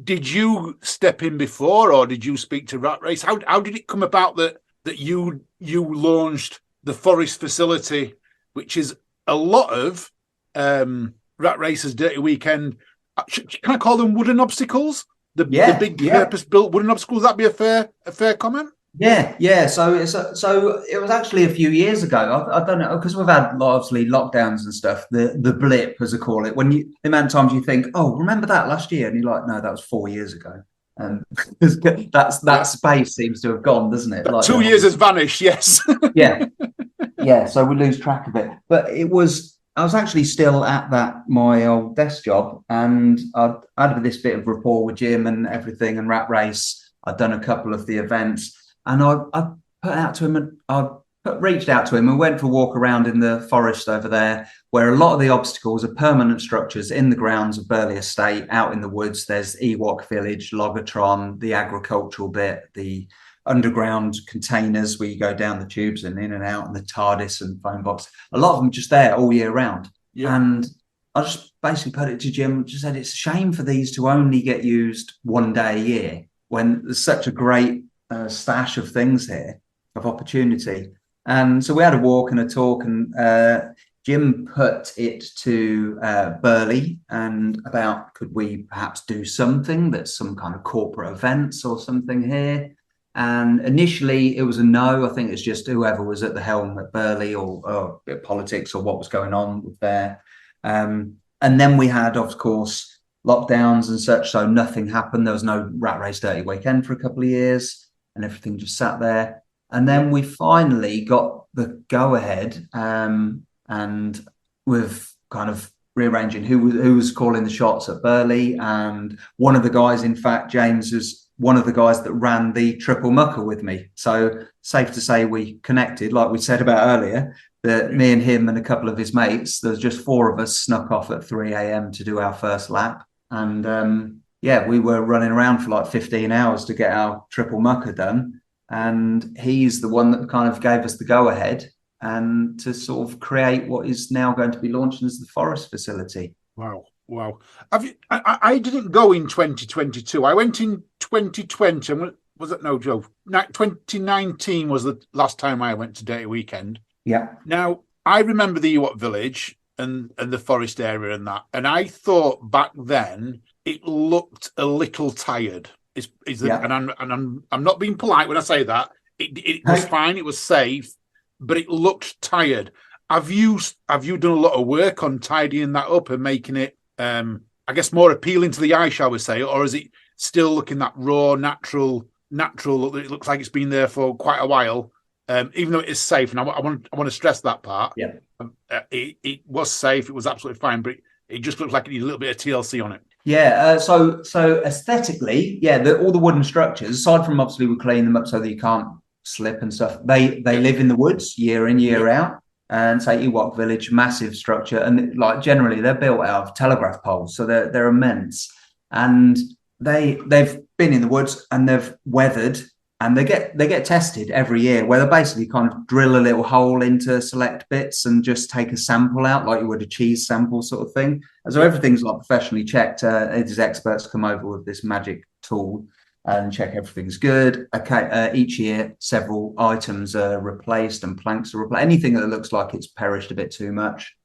Did you step in before, or did you speak to Rat Race? How did it come about that you launched the Forest facility, which is a lot of Rat Race's Dirty Weekend? Can I call them wooden obstacles? The big purpose-built wooden obstacles. Would that be a fair comment? Yeah. So it was actually a few years ago. I don't know, because we've had obviously lockdowns and stuff. The blip, as I call it, when the amount of times you think, oh, remember that last year, and you're like, no, that was 4 years ago. And that space seems to have gone, doesn't it? Like 2 years has vanished. Yes. Yeah. So we lose track of it. But I was actually still at my old desk job, and I had this bit of rapport with Jim and everything, and Rat Race. I'd done a couple of the events. And I reached out to him and went for a walk around in the forest over there, where a lot of the obstacles are permanent structures in the grounds of Burghley Estate, out in the woods. There's Ewok Village, Logatron, the agricultural bit, the underground containers where you go down the tubes and in and out, and the TARDIS and phone box. A lot of them just there all year round. Yeah. And I just basically put it to Jim, just said, it's a shame for these to only get used one day a year when there's such a great stash of things here, of opportunity. And so we had a walk and a talk, and Jim put it to Burghley and about, could we perhaps do something that's some kind of corporate events or something here? And initially it was a no. I think it's just whoever was at the helm at Burghley, or politics, or what was going on with there. And then we had, of course, lockdowns and such, so nothing happened. There was no Rat Race Dirty Weekend for a couple of years, and everything just sat there. And then we finally got the go-ahead, and with kind of rearranging who was calling the shots at Burghley. And one of the guys, in fact, James, was one of the guys that ran the triple mucker with me. So safe to say we connected, like we said about earlier, that me and him and a couple of his mates, there's just 4 of us snuck off at 3 a.m. to do our first lap. And we were running around for like 15 hours to get our triple mucker done. And he's the one that kind of gave us the go-ahead and to sort of create what is now going to be launched as the Forest facility. Wow. I didn't go in 2022. I went in 2020. was it? No, Joe. 2019 was the last time I went to Dirty Weekend. Yeah. Now, I remember the Ewok village and the forest area and that, and I thought back then it looked a little tired. And I'm not being polite when I say that. It was fine, it was safe, but it looked tired. Have you done a lot of work on tidying that up and making it, I guess, more appealing to the eye, shall we say, or is it still looking that raw, natural look that it looks like it's been there for quite a while, even though it is safe? And I want to stress that part. Yeah, it was safe, it was absolutely fine, but it just looks like it needs a little bit of TLC on it. Yeah, so aesthetically, yeah, all the wooden structures, aside from obviously we clean them up so that you can't slip and stuff, they live in the woods year in, year out. And say Ewok Village, massive structure, and like generally they're built out of telegraph poles, so they're immense. And they've been in the woods and they've weathered, and they get tested every year, where they basically kind of drill a little hole into select bits and just take a sample out like you would a cheese sample sort of thing. And so everything's like professionally checked. These experts come over with this magic tool and check everything's good. Okay, each year several items are replaced and planks are replaced. Anything that looks like it's perished a bit too much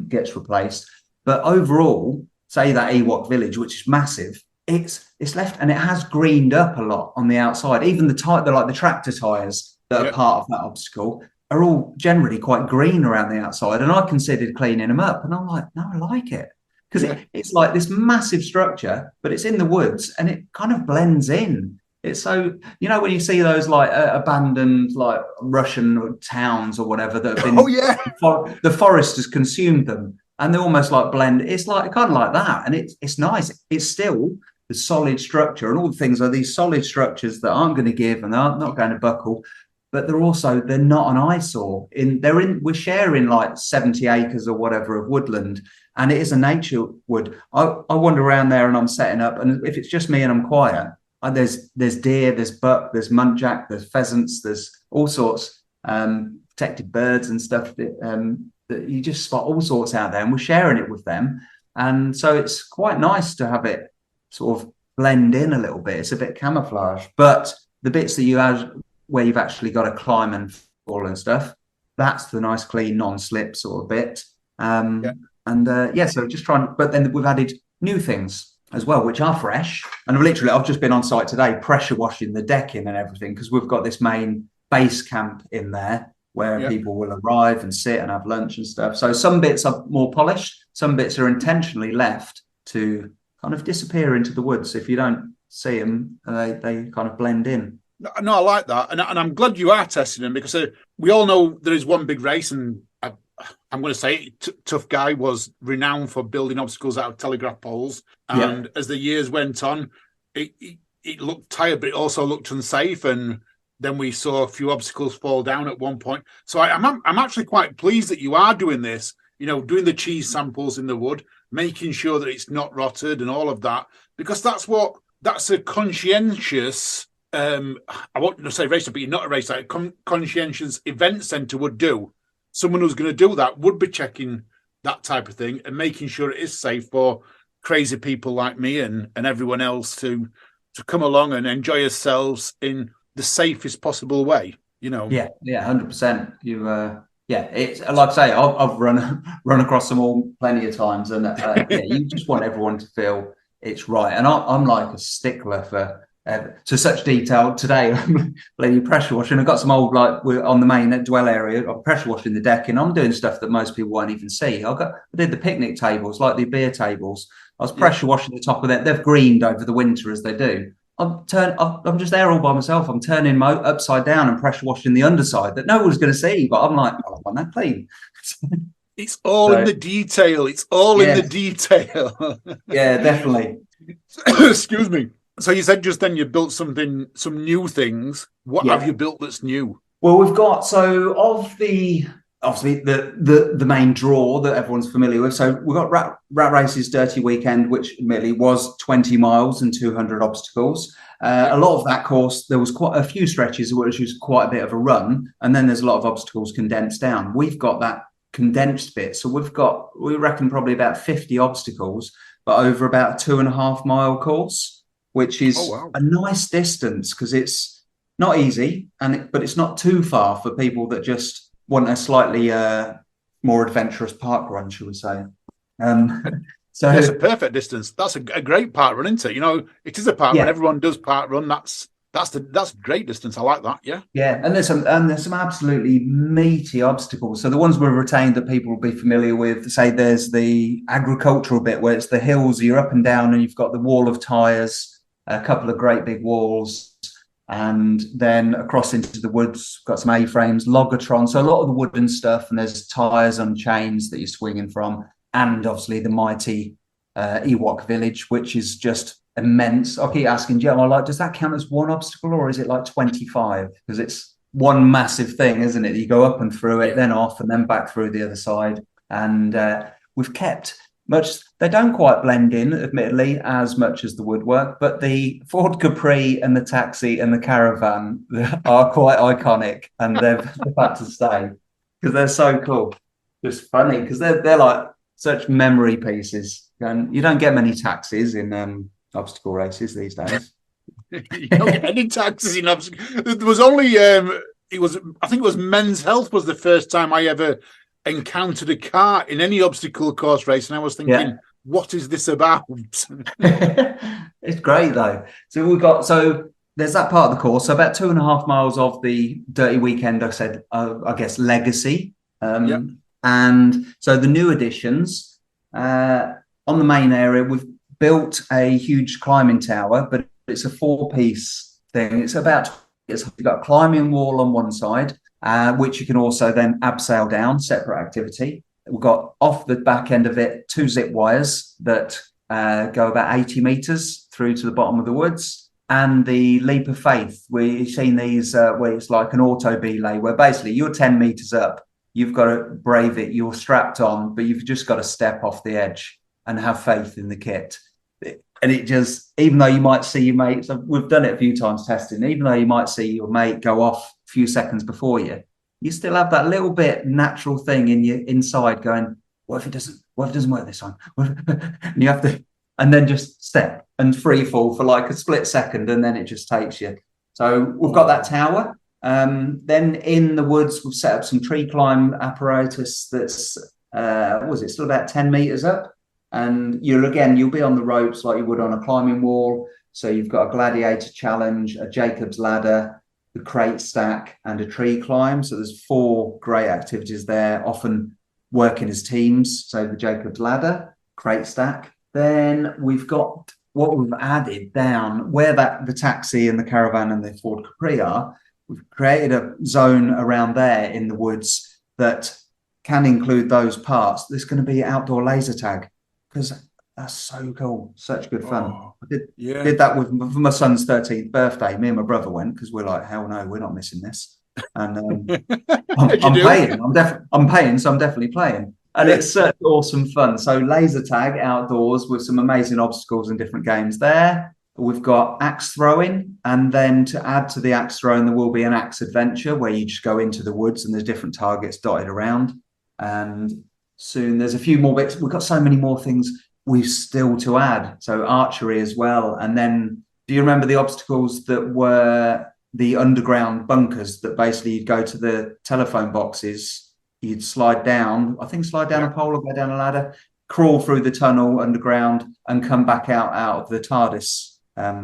gets replaced. But overall, say that Ewok village, which is massive, it's left and it has greened up a lot on the outside. Even the tractor tires that are part of that obstacle are all generally quite green around the outside. And I considered cleaning them up, and I'm like, no, I like it. Because it's like this massive structure, but it's in the woods and it kind of blends in. It's so, when you see those like abandoned like Russian towns or whatever that have been, the forest has consumed them and they almost like blend. It's like kind of like that. And it's nice. It's still the solid structure, and all the things are these solid structures that aren't going to give and aren't not going to buckle. But they're not an eyesore. We're sharing like 70 acres or whatever of woodland, and it is a nature wood. I wander around there and I'm setting up, and if it's just me and I'm quiet, there's deer, there's buck, there's muntjac, there's pheasants, there's all sorts, protected birds and stuff that you just spot all sorts out there, and we're sharing it with them. And so it's quite nice to have it sort of blend in a little bit. It's a bit camouflage, but the bits that you have where you've actually got to climb and fall and stuff, that's the nice, clean, non-slip sort of bit. So just trying, but then we've added new things as well, which are fresh. And I've just been on site today, pressure washing the decking and everything, because we've got this main base camp in there where people will arrive and sit and have lunch and stuff. So some bits are more polished, some bits are intentionally left to kind of disappear into the woods. If you don't see them, they kind of blend in. No, I like that, and I'm glad you are testing them, because we all know there is one big race, and I'm going to say Tough Guy was renowned for building obstacles out of telegraph poles. And as the years went on, it looked tired, but it also looked unsafe. And then we saw a few obstacles fall down at one point. So I'm actually quite pleased that you are doing this. Doing the cheese samples in the wood, making sure that it's not rotted and all of that, because that's a conscientious. I won't say racer, but you're not a racer. Conscientious event centre would do. Someone who's going to do that would be checking that type of thing and making sure it is safe for crazy people like me and everyone else to come along and enjoy yourselves in the safest possible way. Yeah, 100%. It's like I say, I've run across them all plenty of times, and you just want everyone to feel it's right. And I'm like a stickler for. To such detail. Today, I'm bloody pressure washing. I've got some old, we're on the main dwell area, I'm pressure washing the deck, and I'm doing stuff that most people won't even see. I did the picnic tables, like the beer tables. I was pressure washing the top of them. They've greened over the winter as they do. I'm just there all by myself. I'm turning them upside down and pressure washing the underside that no one's going to see, but I'm like, I want that clean. It's all in the detail. It's all in the detail. Yeah, definitely. Excuse me. So you said just then you built some new things. What have you built that's new? Well, we've got, obviously the main draw that everyone's familiar with. So we've got Rat Race's Dirty Weekend, which admittedly was 20 miles and 200 obstacles. A lot of that course, there was quite a few stretches which was quite a bit of a run, and then there's a lot of obstacles condensed down. We've got that condensed bit. So we reckon probably about 50 obstacles, but over about a 2.5 mile course. which is wow. a nice distance because it's not easy, but it's not too far for people that just want a slightly more adventurous park run, shall we say. So It's a perfect distance. That's a great park run, isn't it? You know, it is a park run. Everyone does park run. That's a great distance. I like that. Yeah. Yeah, and there's some absolutely meaty obstacles. So the ones we've retained that people will be familiar with, say there's the agricultural bit where it's the hills, you're up and down, and you've got the wall of tyres, a couple of great big walls, and then across into the woods, got some A-frames, Logotron. So a lot of the wooden stuff, and there's tyres on chains that you're swinging from, and obviously the mighty Ewok village, which is just immense. I keep asking Joe, I'm like, does that count as one obstacle or is it like 25? Because it's one massive thing, isn't it? You go up and through it, then off, and then back through the other side. And we've kept they don't quite blend in, admittedly, as much as the woodwork, but the Ford Capri and the taxi and the caravan are quite iconic, and they've had to stay because they're so cool. Just funny because they're like such memory pieces. And you don't get many taxis in obstacle races these days. You don't get any taxis in obstacle. There was only I think it was Men's Health was the first time I ever encountered a car in any obstacle course race, and I was thinking, what is this about? It's great though. So there's that part of the course. So about 2.5 miles of the Dirty Weekend, I said, I guess legacy. And so the new additions on the main area, we've built a huge climbing tower, but it's a 4-piece thing. It's you've got a climbing wall on one side, which you can also then abseil down, separate activity. We've got off the back end of it 2 zip wires that go about 80 meters through to the bottom of the woods. And the leap of faith, we've seen these where it's like an auto belay, where basically you're 10 meters up, you've got to brave it, you're strapped on, but you've just got to step off the edge and have faith in the kit. And it just, even though you might see your mate, so we've done it a few times testing, even though you might see your mate go off a few seconds before you still have that little bit natural thing in your inside going, what if it doesn't work this time? And you have to, and then just step and free fall for like a split second, and then it just takes you. So we've got that tower. Then in the woods, we've set up some tree climb apparatus that's, still about 10 meters up. And you'll be on the ropes like you would on a climbing wall. So you've got a gladiator challenge, a Jacob's ladder, the crate stack, and a tree climb. So there's 4 great activities there, often working as teams. So the Jacob's ladder, crate stack. Then we've got what we've added down where the taxi and the caravan and the Ford Capri are. We've created a zone around there in the woods that can include those parts. There's going to be outdoor laser tag, because that's so cool. Such good fun. I did that for my son's 13th birthday. Me and my brother went because we're like, hell no, we're not missing this. And I'm paying. I'm paying, so I'm definitely playing. And it's such awesome fun. So laser tag outdoors with some amazing obstacles and different games there. We've got axe throwing, and then to add to the axe throwing, there will be an axe adventure where you just go into the woods and there's different targets dotted around. And soon there's a few more bits. We've got so many more things we've still to add. So archery as well. And then do you remember the obstacles that were the underground bunkers that basically you'd go to the telephone boxes, you'd slide down a pole or go down a ladder, crawl through the tunnel underground and come back out of the TARDIS.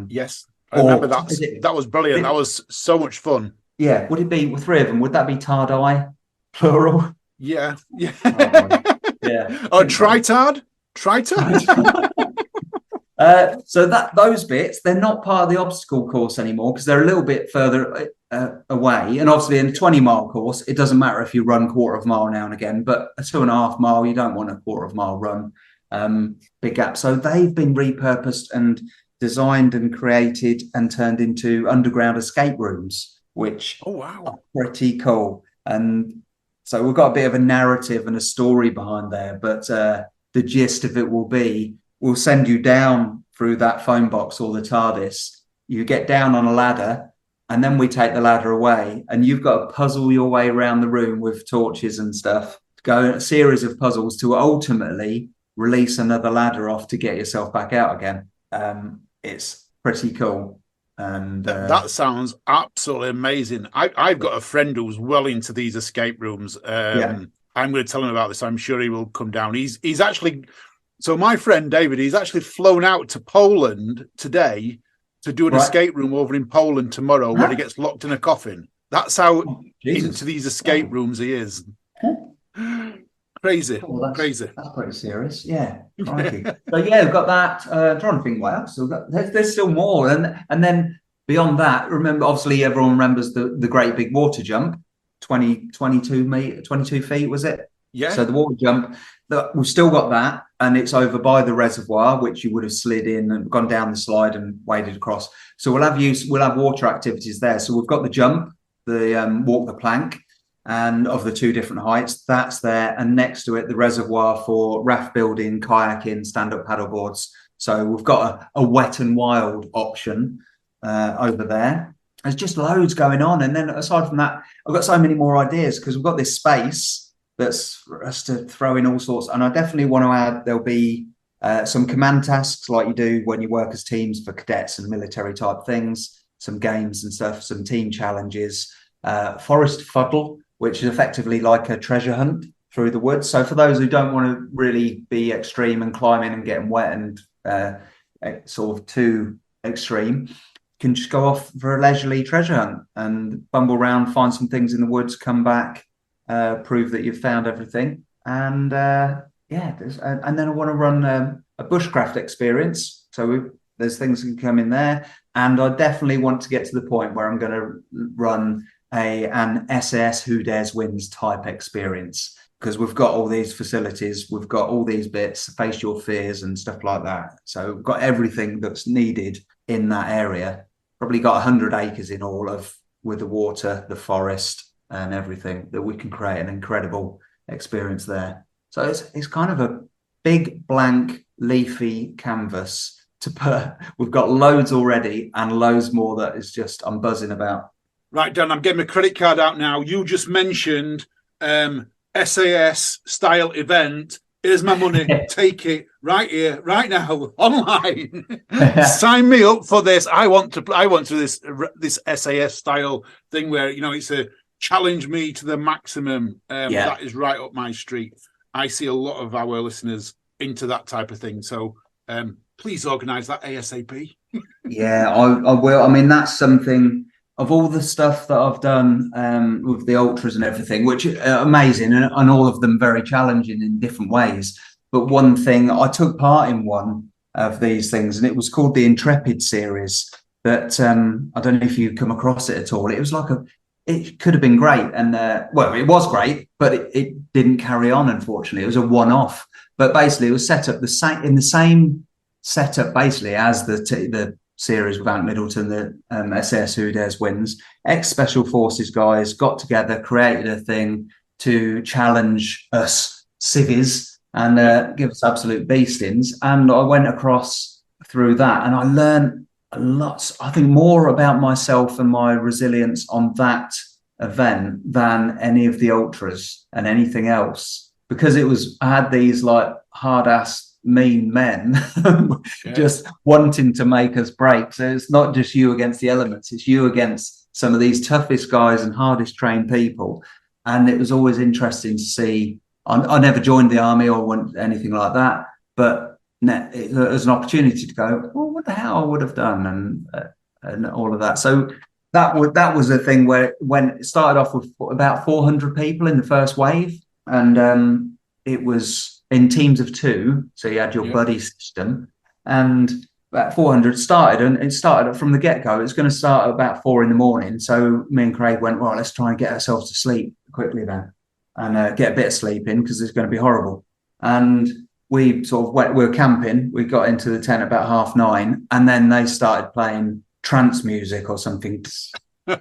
Yes, I remember that. That was brilliant. That was so much fun. Yeah. Would it be with 3 of them? Would that be TARDI, plural? Yeah. Yeah. Oh, Tritard? So those bits, they're not part of the obstacle course anymore because they're a little bit further away. And obviously in a 20-mile course, it doesn't matter if you run 1/4 mile now and again, but a 2.5 mile, you don't want a 1/4 mile run. Big gap. So they've been repurposed and designed and created and turned into underground escape rooms, which are pretty cool. And so we've got a bit of a narrative and a story behind there, but the gist of it will be, we'll send you down through that phone box or the TARDIS. You get down on a ladder, and then we take the ladder away, and you've got to puzzle your way around the room with torches and stuff, go a series of puzzles to ultimately release another ladder off to get yourself back out again. It's pretty cool. And that sounds absolutely amazing. I've got a friend who's well into these escape rooms. I'm going to tell him about this. I'm sure he will come down. He's actually, so my friend David, he's actually flown out to Poland today to do an escape room over in Poland tomorrow, where he gets locked in a coffin. That's how into these escape rooms he is. Crazy, crazy. That's pretty serious. Yeah. So yeah, we've got that. I'm trying to think what else. So there's still more, and then beyond that, remember, obviously everyone remembers the great big water jump, 22 feet, was it? Yeah. So the water jump, we've still got that, and it's over by the reservoir, which you would have slid in and gone down the slide and waded across. So we'll have water activities there. So we've got the jump, the walk the plank, and of the two different heights, that's there. And next to it, the reservoir for raft building, kayaking, stand-up paddle boards. So we've got a wet and wild option over there. There's just loads going on. And then aside from that, I've got so many more ideas because we've got this space that's for us to throw in all sorts. And I definitely want to add, there'll be some command tasks like you do when you work as teams for cadets and military type things, some games and stuff, some team challenges, forest fuddle, which is effectively like a treasure hunt through the woods. So for those who don't want to really be extreme and climbing and getting wet and sort of too extreme, you can just go off for a leisurely treasure hunt and bumble around, find some things in the woods, come back, prove that you've found everything. And and then I want to run a bushcraft experience. So there's things that can come in there. And I definitely want to get to the point where I'm going to run an SAS Who Dares Wins type experience, because we've got all these facilities, we've got all these bits, face your fears and stuff like that. So we've got everything that's needed in that area. Probably got 100 acres in all with the water, the forest and everything, that we can create an incredible experience there. So it's kind of a big blank leafy canvas to put. We've got loads already and loads more that is just I'm buzzing about. Right, Dan, I'm getting my credit card out now. You just mentioned SAS style event. Here's my money. Take it right here, right now, online. Sign me up for this. I want to this SAS style thing where, you know, it's a challenge me to the maximum. That is right up my street. I see a lot of our listeners into that type of thing. So please organise that ASAP. Yeah, I will. I mean, that's something. Of all the stuff that I've done with the ultras and everything, which are amazing and all of them very challenging in different ways. But one thing, I took part in one of these things, and it was called the Intrepid series. That I don't know if you come across it at all. It was like it could have been great, and well, it was great, but it didn't carry on. Unfortunately, it was a one-off. But basically, it was set up in the same setup basically as the series with Ant Middleton, the SAS Who Dares Wins. Ex-Special Forces guys got together, created a thing to challenge us civvies and give us absolute beastings. And I went across through that and I learned a lot, I think more about myself and my resilience on that event than any of the ultras and anything else, because I had these like hard-ass mean men just wanting to make us break. So it's not just you against the elements, it's you against some of these toughest guys and hardest trained people. And it was always interesting to see. I never joined the army or went anything like that, but it was an opportunity to go, well, what the hell I would have done and all of that. So that was a thing where when it started off with about 400 people in the first wave, and it was in teams of 2, so you had your buddy system, and about 400 started, and it started from the get-go. It was going to start at about 4 a.m. So me and Craig went, well, let's try and get ourselves to sleep quickly then, and get a bit of sleep in, because it's going to be horrible. And we sort of we were camping. We got into the tent about 9:30, and then they started playing trance music or something for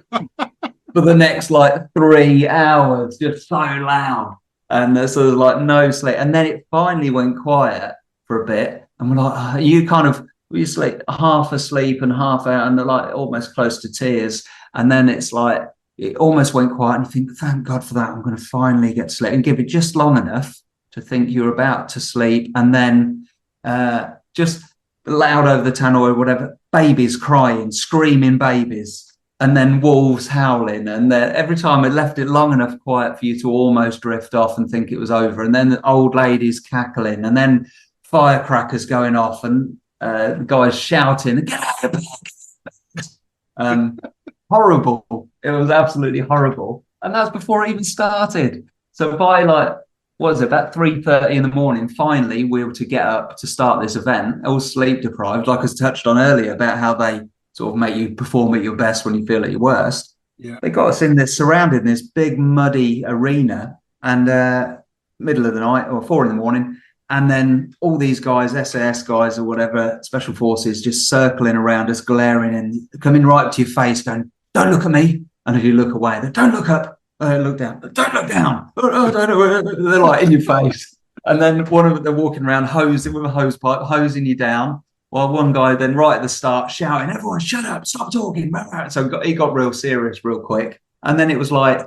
the next like 3 hours, just so loud. And there's sort of like no sleep. And then it finally went quiet for a bit. And we're like, you kind of, we sleep half asleep and half out, and they're like almost close to tears. And then it's like, it almost went quiet. And you think, thank God for that. I'm going to finally get to sleep, and give it just long enough to think you're about to sleep. And then just loud over the tannoy or whatever, babies crying, screaming babies, and then wolves howling. And every time it left it long enough quiet for you to almost drift off and think it was over. And then the old ladies cackling, and then firecrackers going off, and the guys shouting, "Get out of the park!" Horrible. It was absolutely horrible. And that's before it even started. So by like, what was it, about 3:30 in the morning, finally we were to get up to start this event, all sleep deprived, like I touched on earlier about how they sort of make you perform at your best when you feel at your worst. Yeah. They got us in this, surrounded in this big muddy arena, and middle of the night or 4 a.m, and then all these guys, SAS guys or whatever, special forces, just circling around us, glaring and coming right up to your face, going, "Don't look at me." And if you look away, they don't look up. Look down. Don't look down. They're like in your face. And then one of them, they're walking around hosing with a hose pipe, hosing you down. While one guy then right at the start shouting, "Everyone shut up, stop talking." So he got real serious real quick. And then it was like,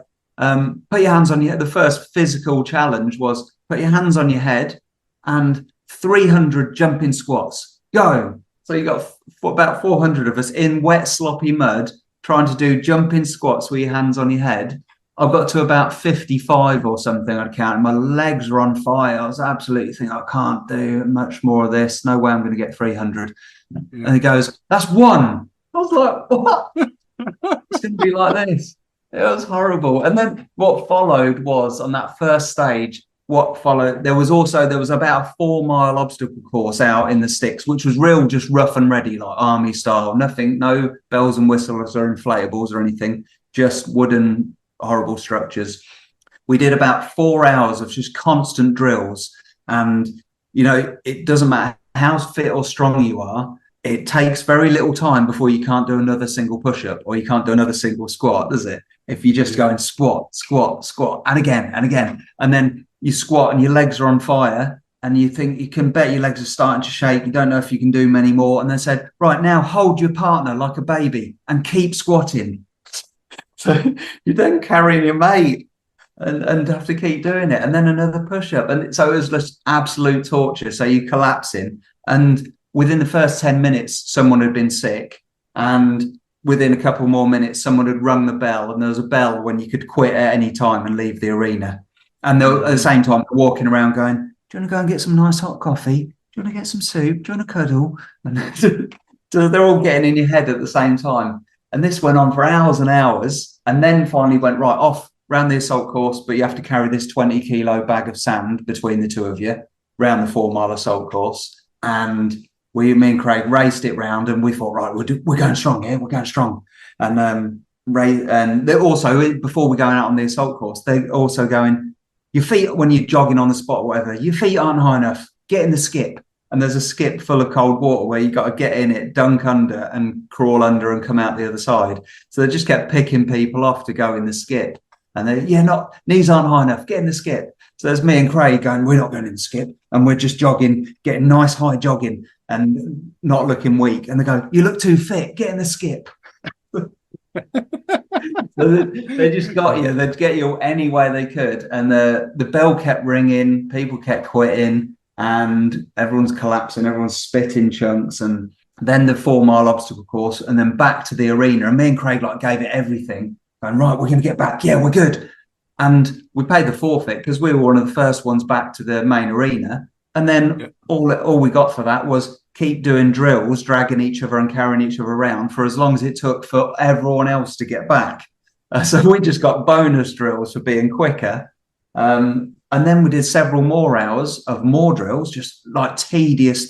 put your hands on your head. The first physical challenge was put your hands on your head and 300 jumping squats. Go. So you got about 400 of us in wet, sloppy mud trying to do jumping squats with your hands on your head. I got to about 55 or something, I'd count. My legs were on fire. I was absolutely thinking, I can't do much more of this. No way I'm going to get 300. Yeah. And he goes, "That's one." I was like, what? It's going to be like this. It was horrible. And then what followed was, on that first stage, there was about a 4-mile obstacle course out in the sticks, which was real, just rough and ready, like army style. Nothing, no bells and whistles or inflatables or anything, just wooden horrible structures. We did about 4 hours of just constant drills, and it doesn't matter how fit or strong you are, it takes very little time before you can't do another single push-up or you can't do another single squat, does it? If you just go and squat and again, and then you squat and your legs are on fire and you think, you can bet your legs are starting to shake, you don't know if you can do many more, and they said, "Right, now hold your partner like a baby and keep squatting." So you then carrying your mate and have to keep doing it. And then another push-up. And so it was just absolute torture. So you collapsing. And within the first 10 minutes, someone had been sick. And within a couple more minutes, someone had rung the bell. And there was a bell when you could quit at any time and leave the arena. And at the same time, walking around going, "Do you want to go and get some nice hot coffee? Do you want to get some soup? Do you want to cuddle?" And so they're all getting in your head at the same time. And this went on for hours and hours, and then finally went right off round the assault course, but you have to carry this 20-kilo bag of sand between the two of you round the 4-mile assault course. And me and Craig raced it round, and we thought, right, we're going strong here, we're going strong. And they're also, before we go out on the assault course, they're also going, your feet, when you're jogging on the spot or whatever, your feet aren't high enough, get in the skip. And there's a skip full of cold water where you got to get in it, dunk under and crawl under and come out the other side. So they just kept picking people off to go in the skip. And knees aren't high enough, get in the skip. So there's me and Craig going, we're not going in the skip. And we're just jogging, getting nice high jogging and not looking weak. And they go, you look too fit, get in the skip. So they just got you. They'd get you any way they could. And the bell kept ringing, people kept quitting. And everyone's collapsing, everyone's spitting chunks, and then the 4-mile obstacle course, and then back to the arena. And me and Craig gave it everything, going, right, we're going to get back. Yeah, we're good. And we paid the forfeit because we were one of the first ones back to the main arena. And then all we got for that was keep doing drills, dragging each other and carrying each other around for as long as it took for everyone else to get back. So we just got bonus drills for being quicker. And then we did several more hours of more drills, just like tedious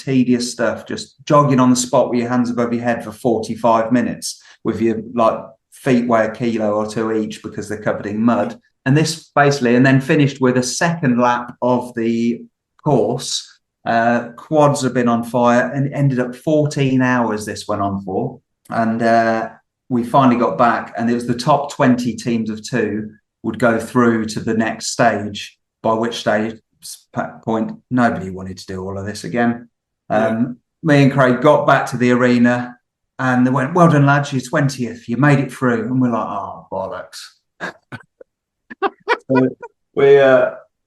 stuff, just jogging on the spot with your hands above your head for 45 minutes with your feet weigh a kilo or two each because they're covered in mud. And this basically, and then finished with a second lap of the course. Quads have been on fire, and it ended up 14 hours this went on for. And we finally got back, and it was the top 20 teams of 2 would go through to the next stage, by which point nobody wanted to do all of this again. Me and Craig got back to the arena, and they went, "Well done, lads, you're 20th, you made it through." And we're like, "Oh, bollocks."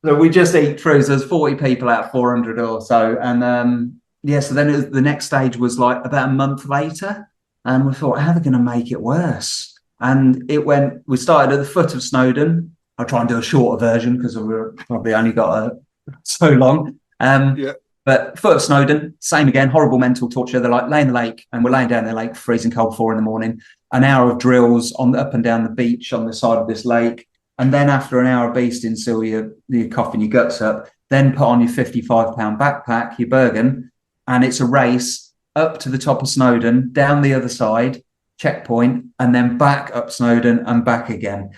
So we just eat through. So there's 40 people out of 400 or so, and So then the next stage was like about a month later, and we thought, how are they going to make it worse? And we started at the foot of Snowdon. I'll try and do a shorter version because we've probably only got so long. But foot of Snowdon, same again, horrible mental torture. They're like laying the lake, and we're laying down the lake, freezing cold, 4 a.m. An hour of drills up and down the beach on the side of this lake. And then after an hour of beasting, so you're coughing your guts up, then put on your 55-pound backpack, your Bergen, and it's a race up to the top of Snowdon, down the other side, checkpoint, and then back up Snowdon and back again.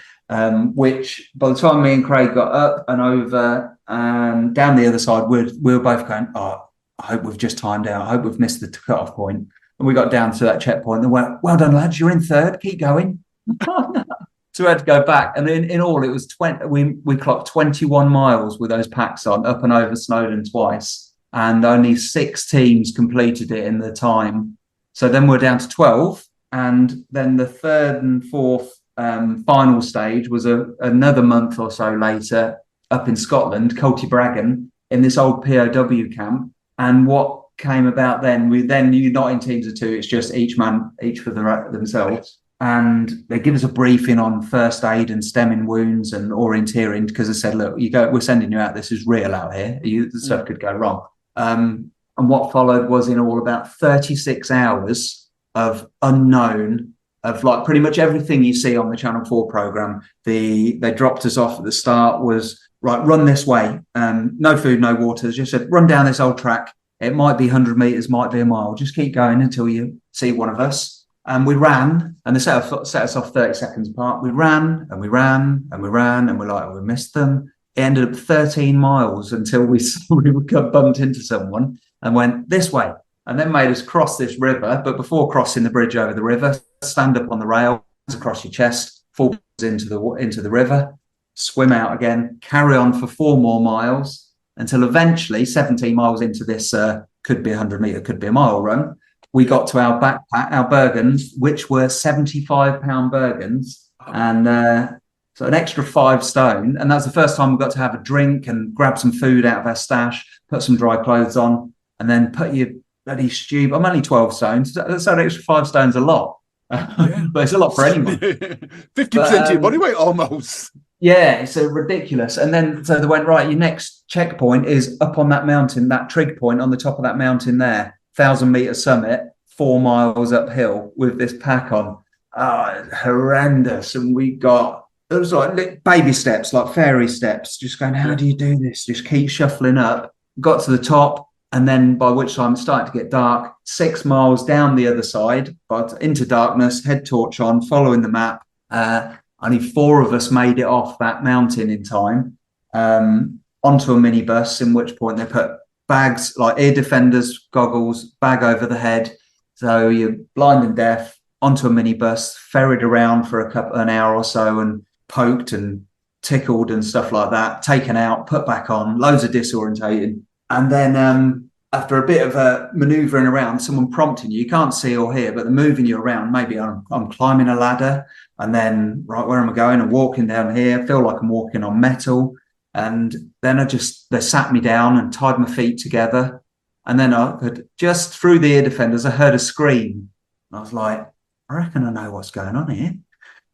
Which by the time me and Craig got up and over and down the other side, we were both going, oh, I hope we've just timed out. I hope we've missed the cut-off point. And we got down to that checkpoint and went, well done, lads, you're in third. Keep going. So we had to go back. And in all, it was 20. We clocked 21 miles with those packs on, up and over Snowdon twice. And only 6 teams completed it in the time. So then we're down to 12. And then the third and fourth final stage was another month or so later up in Scotland, Cultibragan, in this old POW camp. And what came about then, you're not in teams of 2, it's just each for themselves. And they give us a briefing on first aid and stemming wounds and orienteering, because they said, look, we're sending you out, this is real out here, the stuff could go wrong. And what followed was in all about 36 hours of unknown, of like pretty much everything you see on the Channel 4 programme. They dropped us off at the start was, right, run this way, no food, no water, just said, run down this old track. It might be 100 metres, might be a mile. Just keep going until you see one of us. And we ran, and they set us off 30 seconds apart. We ran, and we ran, and we ran, and we're like, we missed them. It ended up 13 miles until we bumped into someone and went this way, and then made us cross this river. But before crossing the bridge over the river, stand up on the rail, across your chest, fall into the river, swim out again, carry on for 4 more miles until eventually 17 miles into this could be 100 metre, could be a mile run. We got to our backpack, our Bergens, which were 75-pound Bergens, and so an extra 5 stone. And that was the first time we got to have a drink and grab some food out of our stash, put some dry clothes on, and then put your bloody stew. I'm only 12 stones. That's an extra 5 stones a lot. But it's a lot for anyone. 50% of your body weight almost. Yeah, it's ridiculous. And then so they went, right, your next checkpoint is up on that mountain, that trig point on the top of that mountain there, 1,000-metre summit, 4 miles uphill with this pack on. Horrendous. And it was like baby steps, like fairy steps, just going, how do you do this? Just keep shuffling up. Got to the top, and then by which time it started to get dark, 6 miles down the other side, but into darkness, head torch on, following the map. Only 4 of us made it off that mountain in time, onto a minibus, in which point they put bags, like ear defenders, goggles, bag over the head. So you're blind and deaf, onto a minibus, ferried around for an hour or so and poked and tickled and stuff like that, taken out, put back on, loads of disorientating. And then after a bit of manoeuvring around, someone prompting you can't see or hear, but they're moving you around. Maybe I'm climbing a ladder, and then, right, where am I going? I'm walking down here, I feel like I'm walking on metal. And then they sat me down and tied my feet together. And then I could, just through the ear defenders, I heard a scream. And I was like, I reckon I know what's going on here.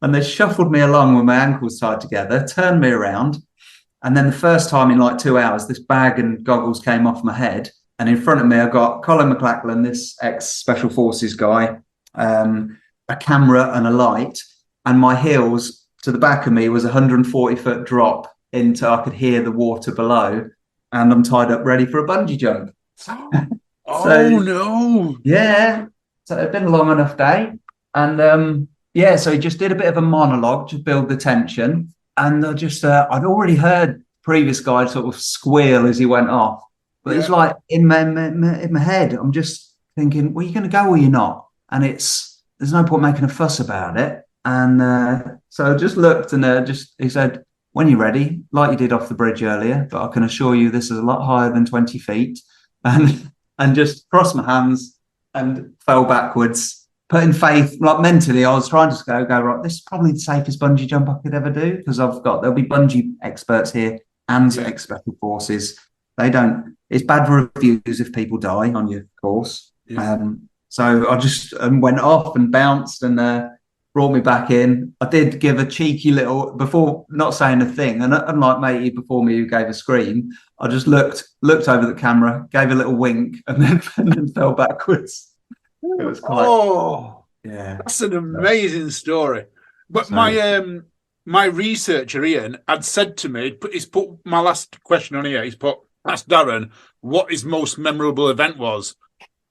And they shuffled me along with my ankles tied together, turned me around. And then the first time in like 2 hours, this bag and goggles came off my head. And in front of me, I got Colin McLachlan, this ex-Special Forces guy, a camera and a light. And my heels, to the back of me, was a 140-foot drop into, I could hear the water below. And I'm tied up ready for a bungee jump. No. Yeah. So it'd been a long enough day. And so he just did a bit of a monologue to build the tension. And I'd already heard previous guy sort of squeal as he went off. But it's like in my head, I'm just thinking, well, you're going to go or you're not. And there's no point making a fuss about it. And so I just looked and he said, when you're ready, like you did off the bridge earlier, but I can assure you this is a lot higher than 20 feet. And just crossed my hands and fell backwards, putting faith, like mentally, I was trying to go, right, this is probably the safest bungee jump I could ever do, because there'll be bungee experts here and ex-Special Forces. They don't. It's bad reviews if people die on your course. Yeah. So I just went off and bounced and brought me back in. I did give a cheeky little, before not saying a thing, and unlike matey before me who gave a scream, I just looked over the camera, gave a little wink, and then fell backwards. It was quite. Yeah, that's an amazing story. But my researcher Ian had said to me, he's put my last question on here. He's put, ask Darren what his most memorable event was.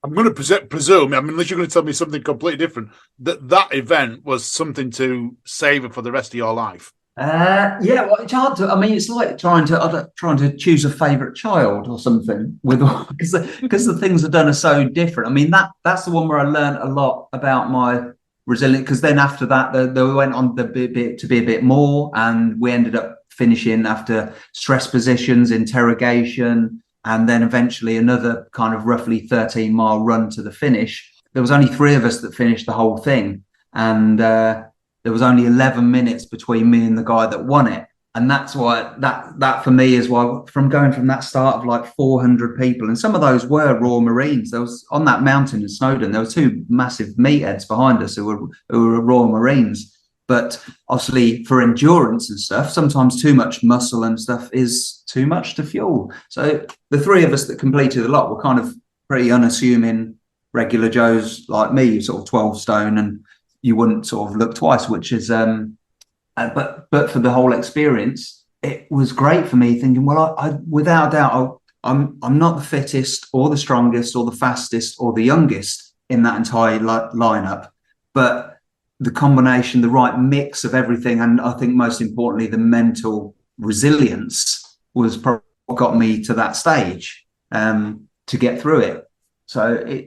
I'm going to presume, I mean, unless you're going to tell me something completely different, that event was something to savour for the rest of your life. Yeah, well, it's hard to. I mean, it's like trying to choose a favourite child or something with because the things I've done are so different. I mean, that's the one where I learned a lot about my resilience. Because then after that, they went on to be a bit more, and we ended up finishing after stress positions, interrogation, and then eventually another kind of roughly 13-mile run to the finish. There was only 3 of us that finished the whole thing, and there was only 11 minutes between me and the guy that won it. And that's why that for me is why, from going from that start of like 400 people, and some of those were Royal Marines. There was, on that mountain in Snowdon, there were 2 massive meatheads behind us who were Royal Marines. But obviously for endurance and stuff, sometimes too much muscle and stuff is too much to fuel. So the 3 of us that completed a lot were kind of pretty unassuming regular Joes like me, sort of 12 stone, and you wouldn't sort of look twice, which is but for the whole experience, it was great for me, thinking, well, I without a doubt, I'm not the fittest or the strongest or the fastest or the youngest in that entire lineup, but the combination, the right mix of everything, and I think most importantly, the mental resilience was probably what got me to that stage to get through it. So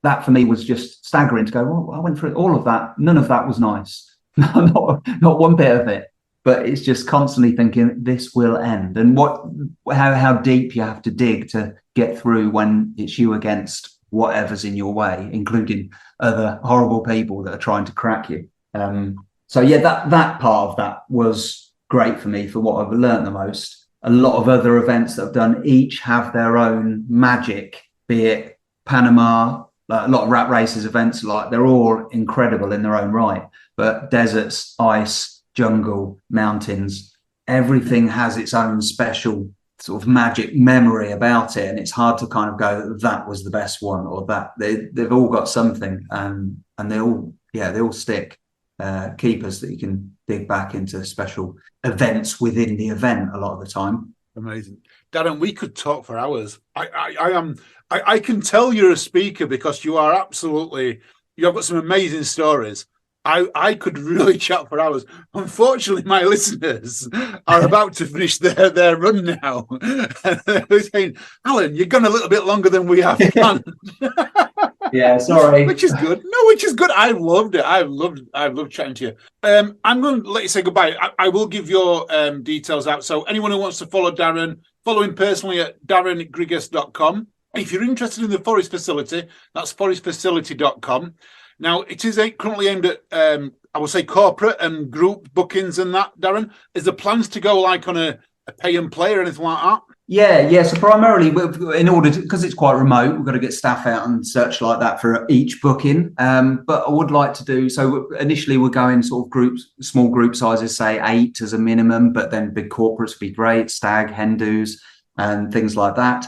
that for me was just staggering to go, well, I went through all of that. None of that was nice. not one bit of it. But it's just constantly thinking this will end, and how deep you have to dig to get through when it's you against whatever's in your way, including other horrible people that are trying to crack you. So yeah, that part of that was great for me for what I've learned the most. A lot of other events that I've done each have their own magic, be it Panama, a lot of rat races events, like they're all incredible in their own right, but deserts, ice, jungle, mountains, everything has its own special sort of magic memory about it, and it's hard to kind of go, that was the best one, or that they've all got something, and they all stick keepers that you can dig back into special events within the event a lot of the time. Amazing. Darren, we could talk for hours. I can tell you're a speaker because you've got some amazing stories. I could really chat for hours. Unfortunately, my listeners are about to finish their run now. They're saying, Alan, you've gone a little bit longer than we have planned. Yeah, sorry. Which is good. No, which is good. I loved it. I've loved chatting to you. I'm going to let you say goodbye. I will give your details out. So anyone who wants to follow Darren, follow him personally at darren@grigas.com. If you're interested in the forest facility, that's forestfacility.com. Now, it is currently aimed at, I would say, corporate and group bookings and that, Darren. Is there plans to go like on a pay and play or anything like that? Yeah. So primarily, in order to, because it's quite remote, we've got to get staff out and search like that for each booking. But I would like to do, so initially we're going sort of groups, small group sizes, say 8 as a minimum, but then big corporates would be great, stag, hen do's and things like that.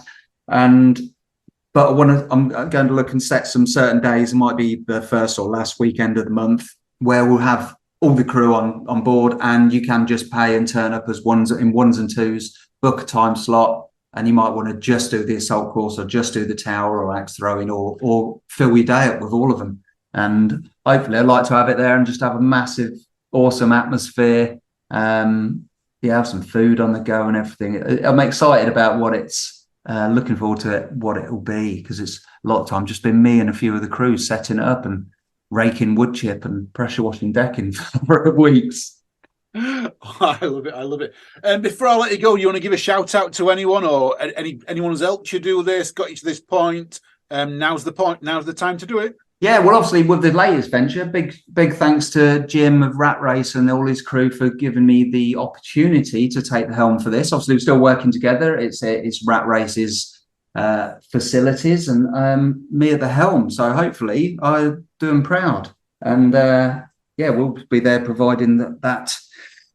But I'm going to look and set some certain days. It might be the first or last weekend of the month where we'll have all the crew on board, and you can just pay and turn up as ones and twos, book a time slot, and you might want to just do the assault course or just do the tower or axe throwing or fill your day up with all of them. And hopefully I'd like to have it there and just have a massive, awesome atmosphere. Have some food on the go and everything. I'm excited about what it's looking forward to what it will be, because it's a lot of time just been me and a few of the crews setting it up and raking wood chip and pressure washing decking for weeks. I love it. Before I let you go, you want to give a shout out to anyone or anyone who's helped you do this, got you to this point? Now's the time to do it. Yeah, well, obviously with the latest venture, big thanks to Jim of Rat Race and all his crew for giving me the opportunity to take the helm for this. Obviously, we're still working together. It's Rat Race's facilities and me at the helm. So hopefully I do them proud. And we'll be there providing that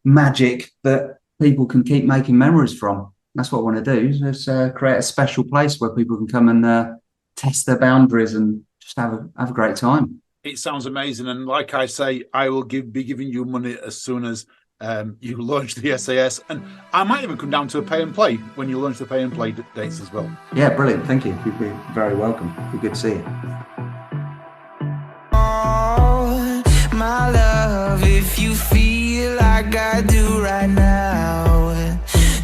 magic that people can keep making memories from. That's what I want to do. Is create a special place where people can come and test their boundaries and just have a great time. It sounds amazing, and like I say, I will be giving you money as soon as you launch the SAS, and I might even come down to a pay and play when you launch the pay and play dates as well. Yeah, brilliant. Thank you. You'd be very welcome. It'd be good to see you. Oh, my love, if you feel like I do right now,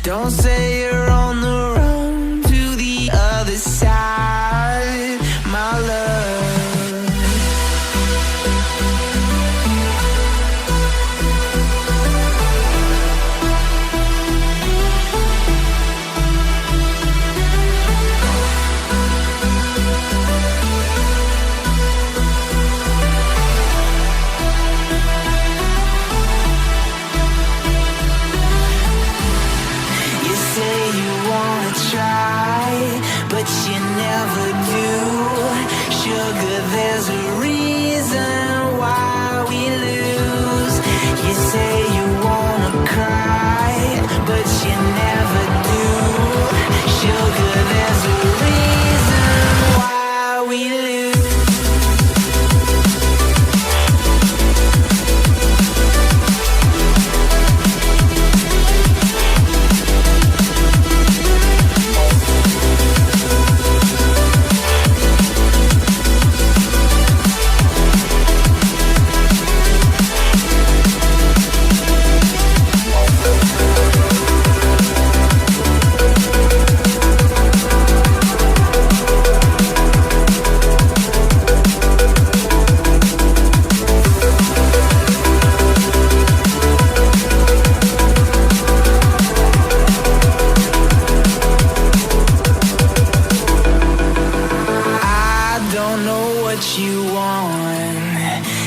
don't say you're on the run to the other side, my love. But you never do. Sugar, there's a reason why we lose. You say you wanna cry, but you never do. Sugar, there's a reason why we lose.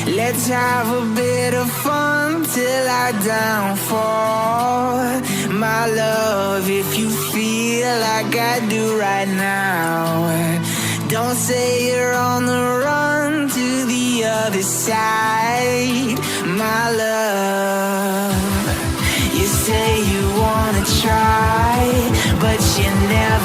Let's have a bit of fun till I downfall. My love, if you feel like I do right now, don't say you're on the run to the other side, my love. You say you wanna try, but you never